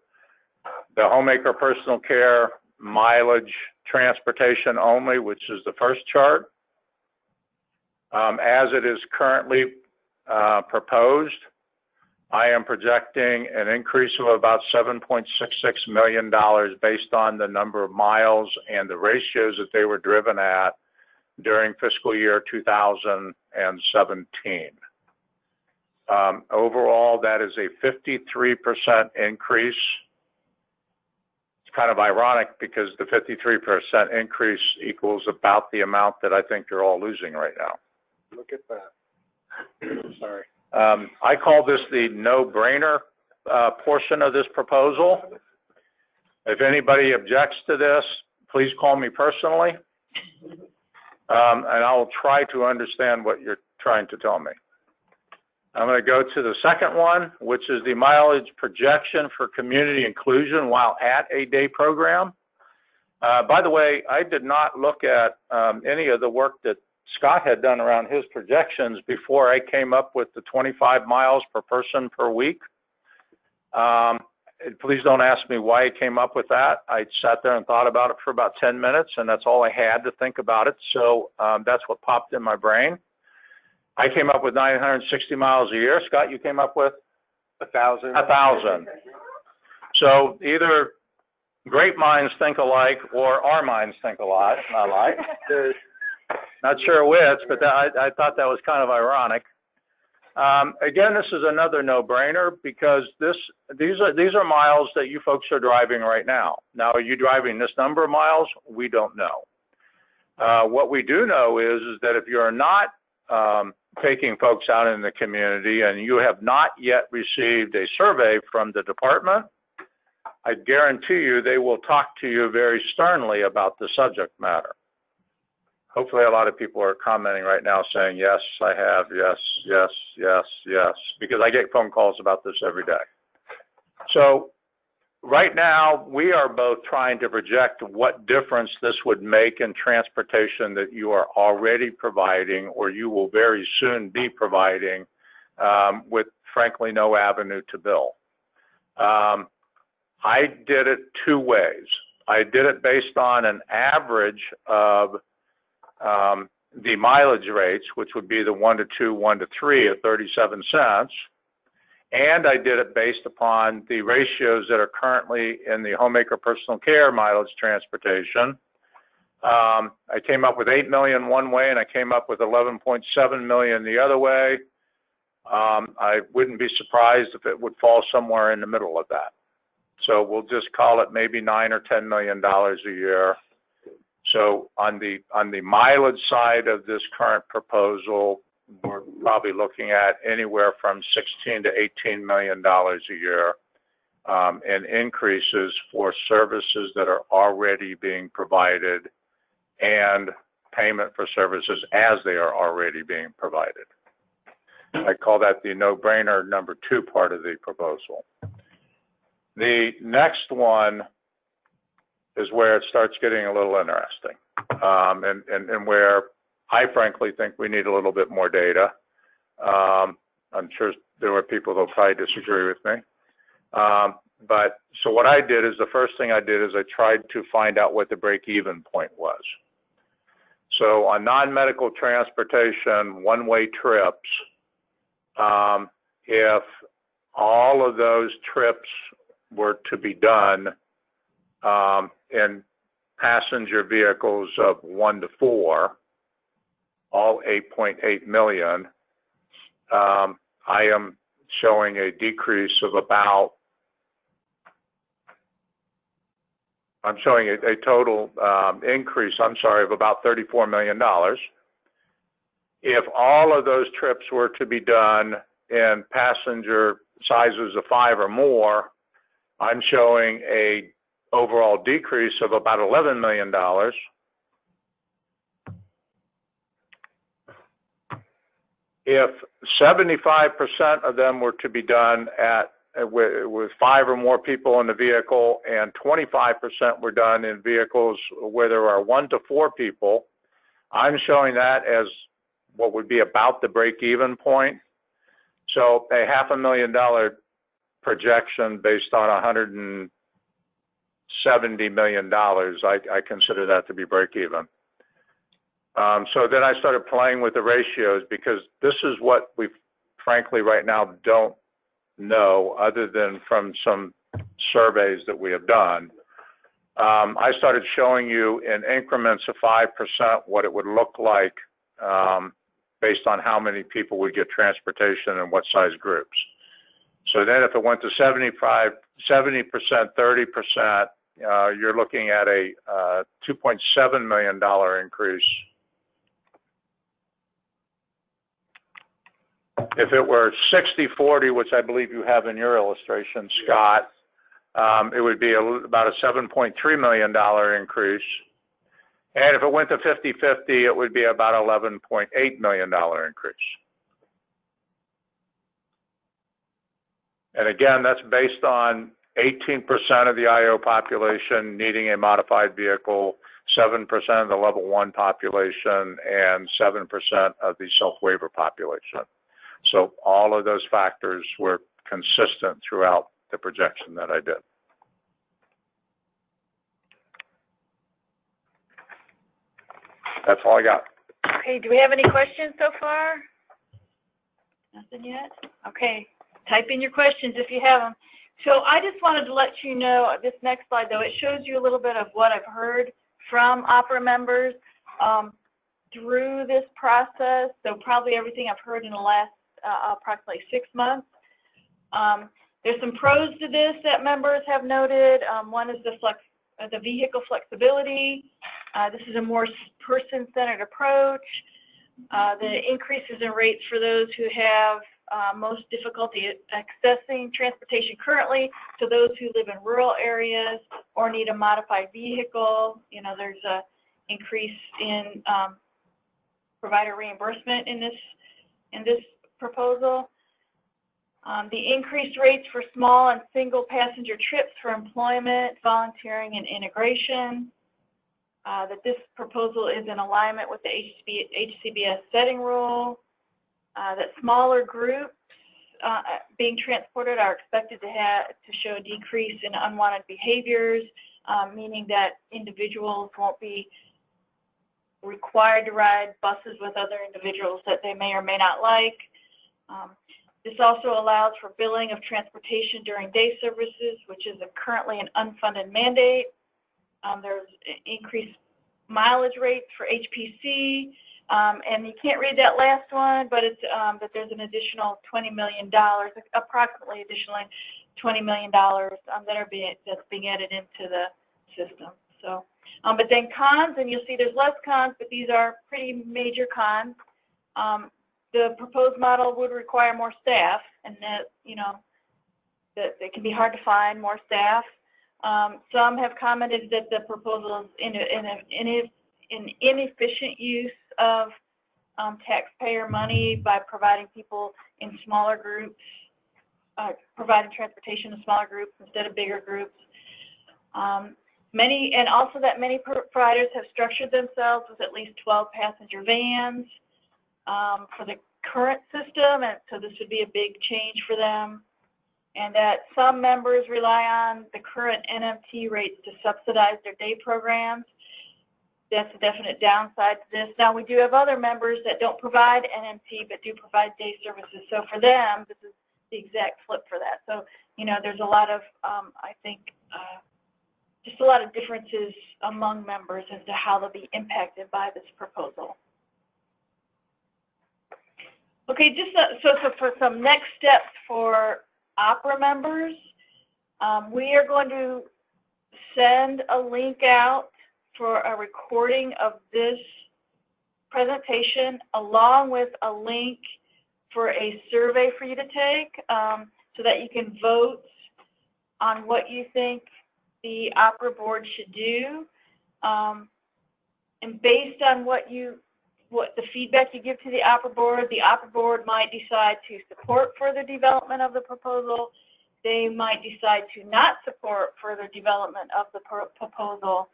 the homemaker personal care mileage transportation only, which is the first chart. As it is currently proposed, I am projecting an increase of about $7.66 million based on the number of miles and the ratios that they were driven at during fiscal year 2017. Overall, that is a 53% increase kind of ironic because the 53% increase equals about the amount that I think you're all losing right now. Look at that. Sorry. I call this the no-brainer portion of this proposal. If anybody objects to this, please call me personally, and I'll try to understand what you're trying to tell me. I'm going to go to the second one, which is the mileage projection for community inclusion while at a day program. By the way, I did not look at any of the work that Scott had done around his projections before I came up with the 25 miles per person per week. Please don't ask me why I came up with that. I sat there and thought about it for about 10 minutes, and that's all I had to think about it. So that's what popped in my brain. I came up with 960 miles a year. Scott, you came up with? 1,000. 1,000. So either great minds think alike or our minds think alike. Not sure which, but I thought that was kind of ironic. Again, this is another no-brainer because these are miles that you folks are driving right now. Now, are you driving this number of miles? We don't know. What we do know is that if you're not taking folks out in the community and you have not yet received a survey from the department, I guarantee you they will talk to you very sternly about the subject matter. Hopefully a lot of people are commenting right now saying, yes, I have, yes, yes, yes, yes, because I get phone calls about this every day. So right now, we are both trying to project what difference this would make in transportation that you are already providing or you will very soon be providing with, frankly, no avenue to bill. I did it two ways. I did it based on an average of the mileage rates, which would be the 1 to 2, 1 to 3 at 37 cents. And I did it based upon the ratios that are currently in the homemaker personal care mileage transportation. I came up with 8 million one way and I came up with 11.7 million the other way. I wouldn't be surprised if it would fall somewhere in the middle of that. So we'll just call it maybe $9 or $10 million a year. So on the mileage side of this current proposal, we're probably looking at anywhere from $16 to $18 million a year in increases for services that are already being provided and payment for services as they are already being provided. I call that the no-brainer number 2 part of the proposal. The next one is where it starts getting a little interesting, and where I frankly think we need a little bit more data. I'm sure there were people that will probably disagree with me. But so what I did is the first thing I did is I tried to find out what the break-even point was. So on non-medical transportation, one-way trips, if all of those trips were to be done in passenger vehicles of 1 to 4, all 8.8 million, I am showing a decrease of about, I'm showing a total increase, of about $34 million. If all of those trips were to be done in passenger sizes of 5 or more, I'm showing a overall decrease of about $11 million. If 75% of them were to be done with 5 or more people in the vehicle and 25% were done in vehicles where there are 1 to 4 people, I'm showing that as what would be about the break-even point. So a $500,000 projection based on $170 million, I consider that to be break-even. So then I started playing with the ratios because this is what we frankly right now don't know other than from some surveys that we have done. I started showing you in increments of 5% what it would look like based on how many people would get transportation and what size groups. So then if it went to 70%, 30%, you're looking at a $2.7 million increase. If it were 60-40, which I believe you have in your illustration, Scott, it would be about a $7.3 million increase. And if it went to 50-50, it would be about $11.8 million increase. And again, that's based on 18% of the IO population needing a modified vehicle, 7% of the level 1 population, and 7% of the self-waiver population. So all of those factors were consistent throughout the projection that I did. That's all I got. Okay, do we have any questions so far? Nothing yet? Okay, type in your questions if you have them. So I just wanted to let you know, this next slide though, it shows you a little bit of what I've heard from OPRA members through this process. So probably everything I've heard in the last approximately 6 months. There's some pros to this that members have noted. One is the vehicle flexibility. This is a more person-centered approach. The increases in rates for those who have most difficulty accessing transportation currently, to those who live in rural areas or need a modified vehicle. You know, there's a increase in provider reimbursement in this proposal. The increased rates for small and single passenger trips for employment, volunteering, and integration. That this proposal is in alignment with the HCBS setting rule. That smaller groups being transported are expected to show a decrease in unwanted behaviors, meaning that individuals won't be required to ride buses with other individuals that they may or may not like. This also allows for billing of transportation during day services, which is currently an unfunded mandate. There's increased mileage rates for HPC, and you can't read that last one, but it's that there's an additional $20 million, approximately additionally $20 million that's being added into the system. So, but then cons, and you'll see there's less cons, but these are pretty major cons. The proposed model would require more staff, and that, you know, that it can be hard to find more staff. Some have commented that the proposal is an inefficient use of taxpayer money by providing people in smaller groups, providing transportation to smaller groups instead of bigger groups. And also that many providers have structured themselves with at least 12 passenger vans for the current system, and so this would be a big change for them. And that some members rely on the current NMT rates to subsidize their day programs. That's a definite downside to this. Now, we do have other members that don't provide NMT but do provide day services. So for them, this is the exact flip for that. So, you know, there's a lot of, I think, just a lot of differences among members as to how they'll be impacted by this proposal. Okay, just so for some next steps for OPRA members, we are going to send a link out for a recording of this presentation, along with a link for a survey for you to take, so that you can vote on what you think the OPRA board should do. And based on what the feedback you give to the OPRA board might decide to support further development of the proposal. They might decide to not support further development of the proposal.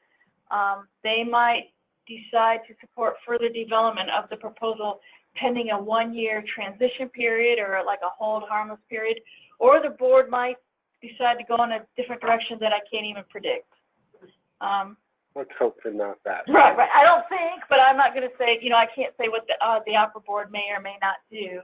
They might decide to support further development of the proposal pending a 1-year transition period or like a hold harmless period, or the board might decide to go in a different direction that I can't even predict. Let's hope for not that. Right. I don't think, but I'm not going to say, you know, I can't say what the OPRA board may or may not do.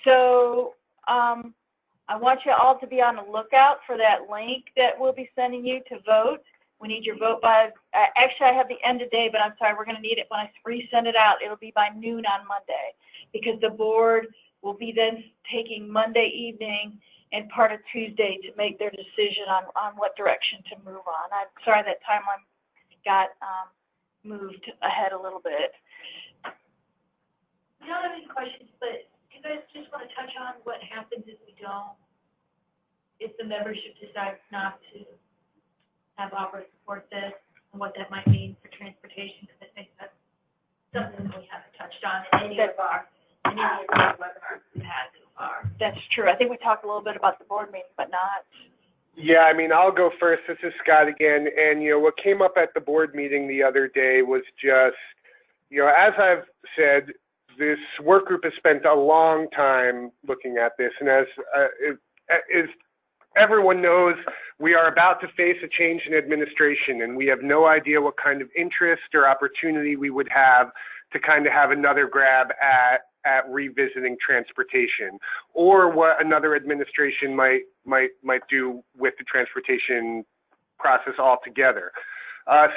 So I want you all to be on the lookout for that link that we'll be sending you to vote. We need your vote by, actually I have the end of day, but I'm sorry, we're going to need it when I resend it out. It'll be by noon on Monday, because the board will be then taking Monday evening and part of Tuesday to make their decision on what direction to move on. I'm sorry that timeline got moved ahead a little bit. I don't have any questions, but do you guys just want to touch on what happens if the membership decides not to have OPRA support this, and what that might mean for transportation? Because I think that's something we haven't touched on in any of our webinars we've had so far. That's true. I think we talked a little bit about the board meeting, but not. Yeah, I mean, I'll go first. This is Scott again. And, what came up at the board meeting the other day was just, as I've said, this work group has spent a long time looking at this. And as everyone knows, we are about to face a change in administration, and we have no idea what kind of interest or opportunity we would have to kind of have another grab at revisiting transportation, or what another administration might do with the transportation process altogether.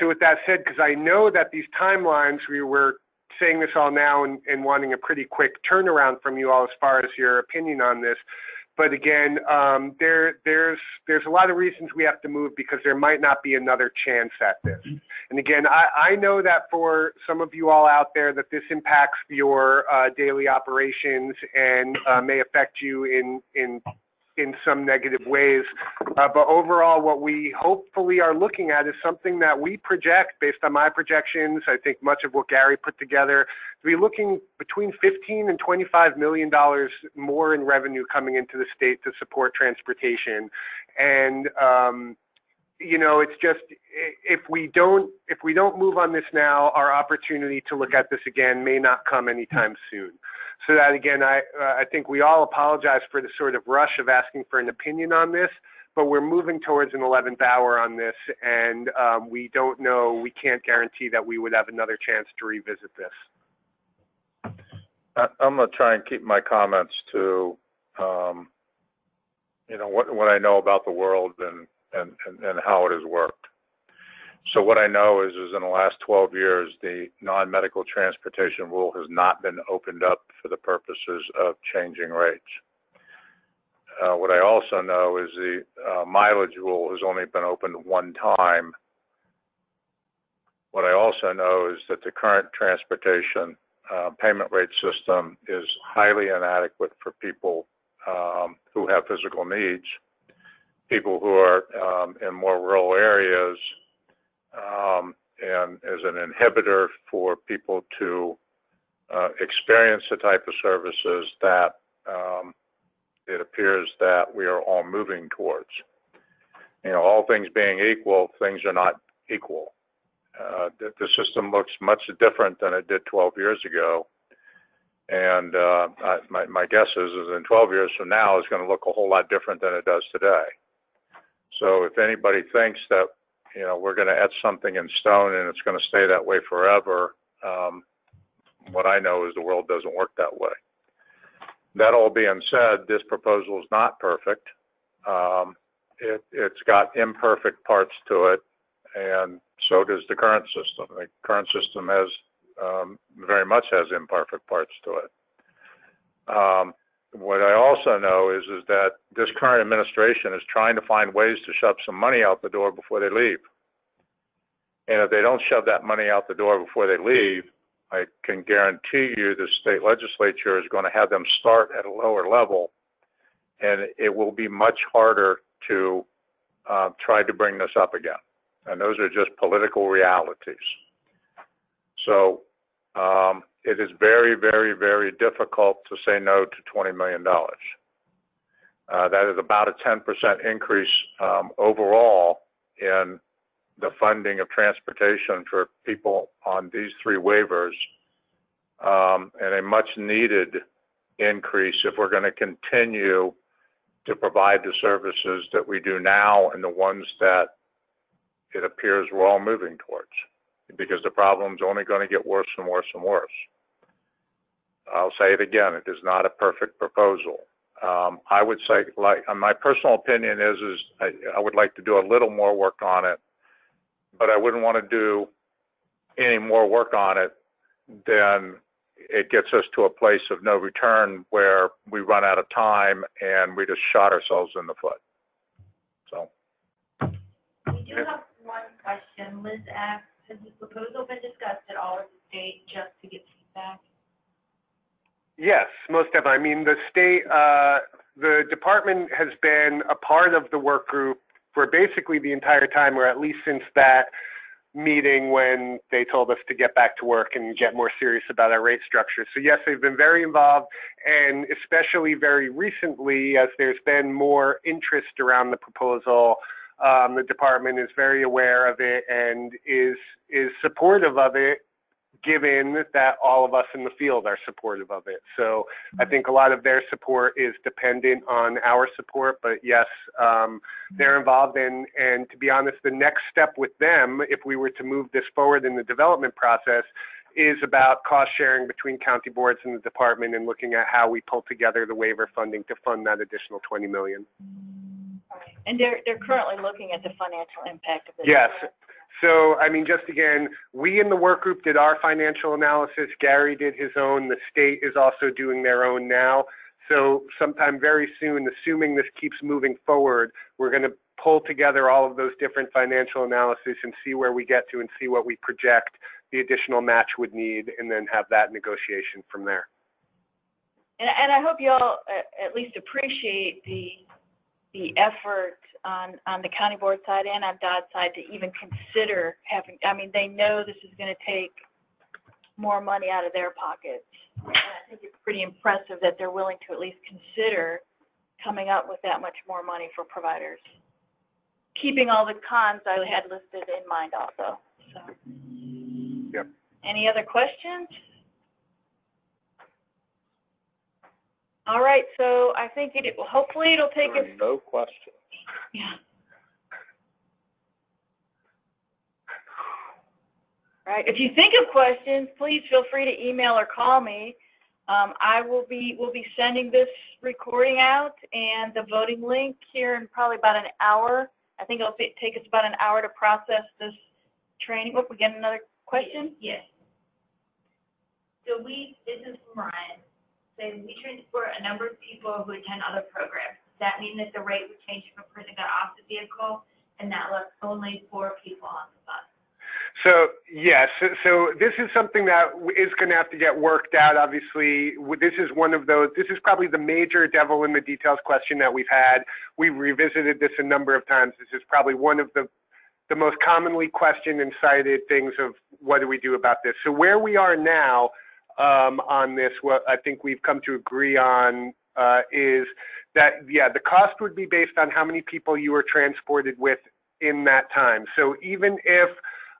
So with that said, because I know that these timelines, we were saying this all now and wanting a pretty quick turnaround from you all as far as your opinion on this. But again, there's a lot of reasons we have to move because there might not be another chance at this. And again, I know that for some of you all out there that this impacts your daily operations and may affect you in some negative ways. But overall, what we hopefully are looking at is something that we project based on my projections. I think much of what Gary put together, to be looking between $15 and $25 million more in revenue coming into the state to support transportation. And, it's just, if we don't move on this now, our opportunity to look at this again may not come anytime soon. So that, again, I think we all apologize for the sort of rush of asking for an opinion on this, but we're moving towards an 11th hour on this, and we don't know, we can't guarantee that we would have another chance to revisit this. I'm going to try and keep my comments to, what I know about the world and how it has worked. So what I know is in the last 12 years, the non-medical transportation rule has not been opened up for the purposes of changing rates. What I also know is the mileage rule has only been opened one time. What I also know is that the current transportation payment rate system is highly inadequate for people who have physical needs, people who are in more rural areas, and as an inhibitor for people to experience the type of services that it appears that we are all moving towards. All things being equal, things are not equal. The system looks much different than it did 12 years ago. And my guess is in 12 years from now, it's going to look a whole lot different than it does today. So if anybody thinks that we're going to etch something in stone and it's going to stay that way forever, what I know is the world doesn't work that way. That all being said, this proposal is not perfect. It's got imperfect parts to it, and so does the current system. The current system has very much has imperfect parts to it. What I also know is that this current administration is trying to find ways to shove some money out the door before they leave. And if they don't shove that money out the door before they leave, I can guarantee you the state legislature is going to have them start at a lower level, and it will be much harder to try to bring this up again. And those are just political realities. So it is very, very, very difficult to say no to $20 million. That is about a 10% increase overall in the funding of transportation for people on these three waivers, and a much needed increase if we're going to continue to provide the services that we do now and the ones that it appears we're all moving towards, because the problem's only going to get worse and worse and worse. I'll say it again, it is not a perfect proposal. I would say, my personal opinion is I would like to do a little more work on it, but I wouldn't want to do any more work on it than it gets us to a place of no return where we run out of time and we just shot ourselves in the foot. So. We do have one question. Liz asks, has this proposal been discussed at all with the state just to get feedback? Yes, most definitely. I mean, the state, the department has been a part of the work group for basically the entire time, or at least since that meeting when they told us to get back to work and get more serious about our rate structure. So yes, they've been very involved, and especially very recently, as there's been more interest around the proposal, the department is very aware of it and is supportive of it, given that all of us in the field are supportive of it. So I think a lot of their support is dependent on our support, but yes, they're involved in, and to be honest, the next step with them, if we were to move this forward in the development process, is about cost sharing between county boards and the department and looking at how we pull together the waiver funding to fund that additional $20 million. And they're currently looking at the financial impact of this. Yes. So, I mean, just again, we in the work group did our financial analysis. Gary did his own. The state is also doing their own now. So sometime very soon, assuming this keeps moving forward, we're going to pull together all of those different financial analyses and see where we get to and see what we project the additional match would need, and then have that negotiation from there. And I hope you all at least appreciate the effort on the county board side and on DOT's side to even consider having, I mean, they know this is going to take more money out of their pockets. And I think it's pretty impressive that they're willing to at least consider coming up with that much more money for providers, keeping all the cons I had listed in mind also. So. Yep. Any other questions? All right, so I think hopefully it'll take us. No questions. Yeah. All right. If you think of questions, please feel free to email or call me. We'll be sending this recording out and the voting link here in probably about an hour. I think it'll take us about an hour to process this training. Oh, we get another question? Yes. So this is from Ryan. Saying we transport a number of people who attend other programs. Does that mean that the rate would change if a person got off the vehicle and that left only 4 people on the bus? So yes, so this is something that is going to have to get worked out. Obviously, this is one of those. This is probably the major devil in the details question that we've had. We've revisited this a number of times. This is probably one of the most commonly questioned and cited things of what do we do about this. So where we are now on this, what I think we've come to agree on is that, yeah, the cost would be based on how many people you were transported with in that time. So even if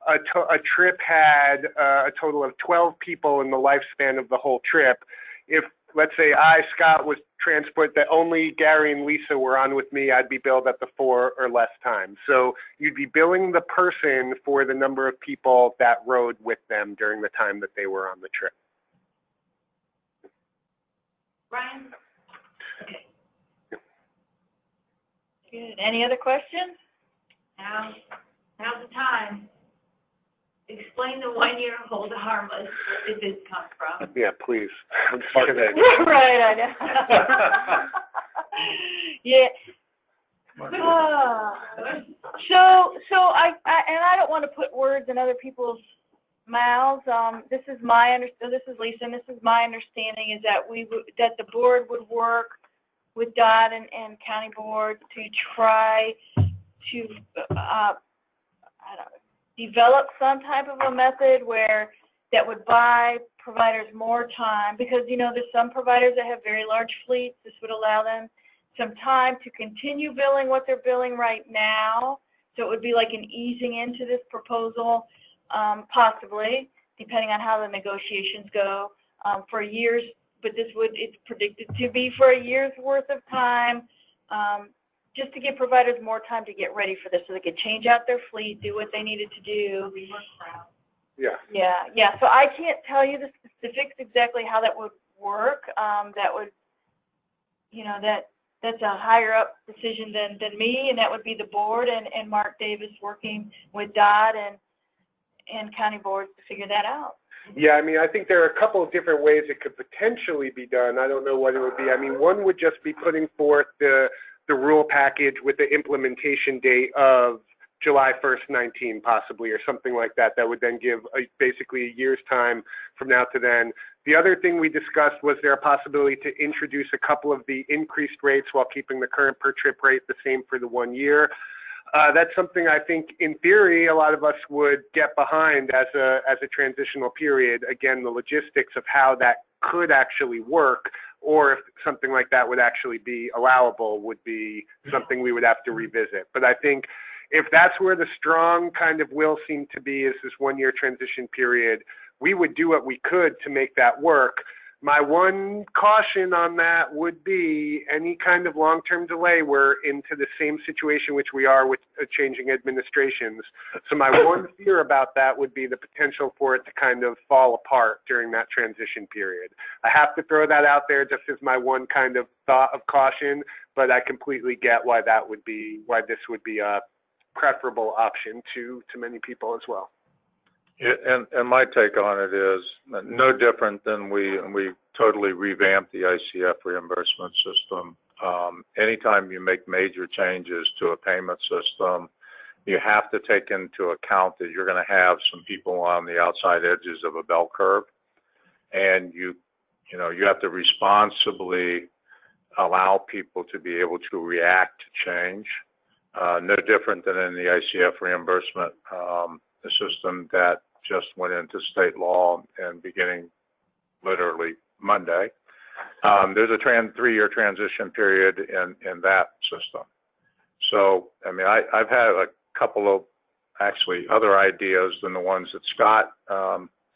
a trip had a total of 12 people in the lifespan of the whole trip, if, let's say, Scott, was transport that only Gary and Lisa were on with me, I'd be billed at the 4 or less times. So you'd be billing the person for the number of people that rode with them during the time that they were on the trip. Ryan? Okay. Good. Any other questions? Now's the time. Explain the 1-year hold harmless. Where did this come from? Yeah, please. I'm just kidding. Right, I know. Yeah. So I don't want to put words in other people's mouths. This is Lisa, and this is my understanding is that that the board would work with DOT and county boards to try to develop some type of a method that would buy providers more time, because there's some providers that have very large fleets. This would allow them some time to continue billing what they're billing right now. So it would be like an easing into this proposal. Possibly, depending on how the negotiations go, for years, but it's predicted to be for a year's worth of time, just to give providers more time to get ready for this so they could change out their fleet, do what they needed to do. Yeah. So I can't tell you the specifics exactly how that would work. That would, that's a higher up decision than me, and that would be the board and Mark Davis working with DOT and county boards to figure that out. Yeah, I mean, I think there are a couple of different ways it could potentially be done. I don't know what it would be. I mean, one would just be putting forth the rule package with the implementation date of July 1st, 19, possibly, or something like that. That would then give basically a year's time from now to then. The other thing we discussed was there a possibility to introduce a couple of the increased rates while keeping the current per trip rate the same for the 1 year. That's something I think, in theory, a lot of us would get behind as a transitional period. Again, the logistics of how that could actually work, or if something like that would actually be allowable, would be something we would have to revisit. But I think if that's where the strong kind of will seem to be, is this 1 year transition period, we would do what we could to make that work. My one caution on that would be any kind of long-term delay. We're into the same situation which we are with changing administrations. So my one fear about that would be the potential for it to kind of fall apart during that transition period. I have to throw that out there just as my one kind of thought of caution, but I completely get why this would be a preferable option to many people as well. Yeah, and my take on it is no different than we totally revamped the ICF reimbursement system. Anytime you make major changes to a payment system, you have to take into account that you're going to have some people on the outside edges of a bell curve, and you have to responsibly allow people to be able to react to change. No different than in the ICF reimbursement system that just went into state law and beginning literally Monday. There's a 3-year transition period in that system. So, I mean, I've had a couple of actually other ideas than the ones that Scott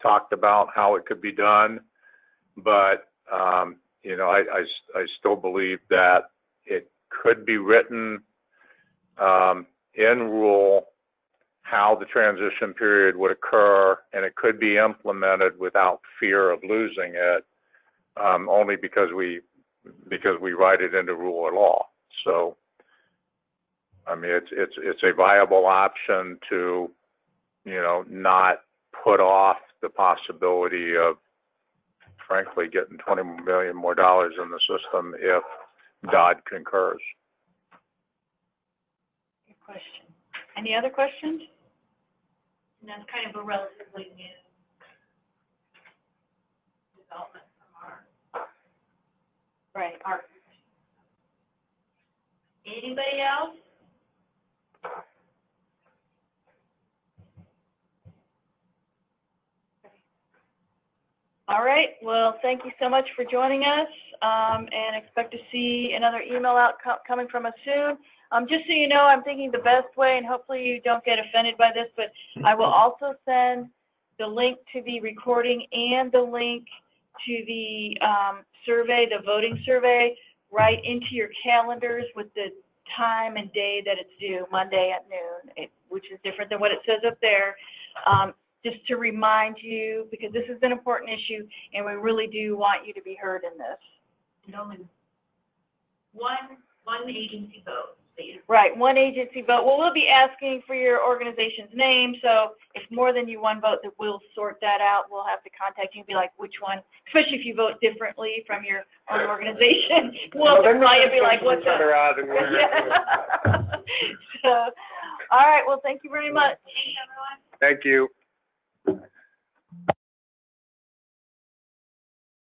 talked about how it could be done, but I still believe that it could be written in rule how the transition period would occur, and it could be implemented without fear of losing it, only because we write it into rule or law. So, I mean, it's a viable option to, not put off the possibility of, frankly, getting $20 million more in the system if Dodd concurs. Good question. Any other questions? And that's kind of a relatively new development from our Anybody else? All right. Well, thank you so much for joining us, and expect to see another email out coming from us soon. Just so you know, I'm thinking the best way, and hopefully you don't get offended by this, but I will also send the link to the recording and the link to the survey, the voting survey, right into your calendars with the time and day that it's due, Monday at noon, which is different than what it says up there. Just to remind you, because this is an important issue, and we really do want you to be heard in this. And only one agency vote. Right, one agency vote. Well, we'll be asking for your organization's name, so if more than one vote, that we'll sort that out. We'll have to contact you and be like, which one, especially if you vote differently from your own organization. We'll probably be like, what's up? So, all right, well, thank you very much. Thanks, everyone. Thank you.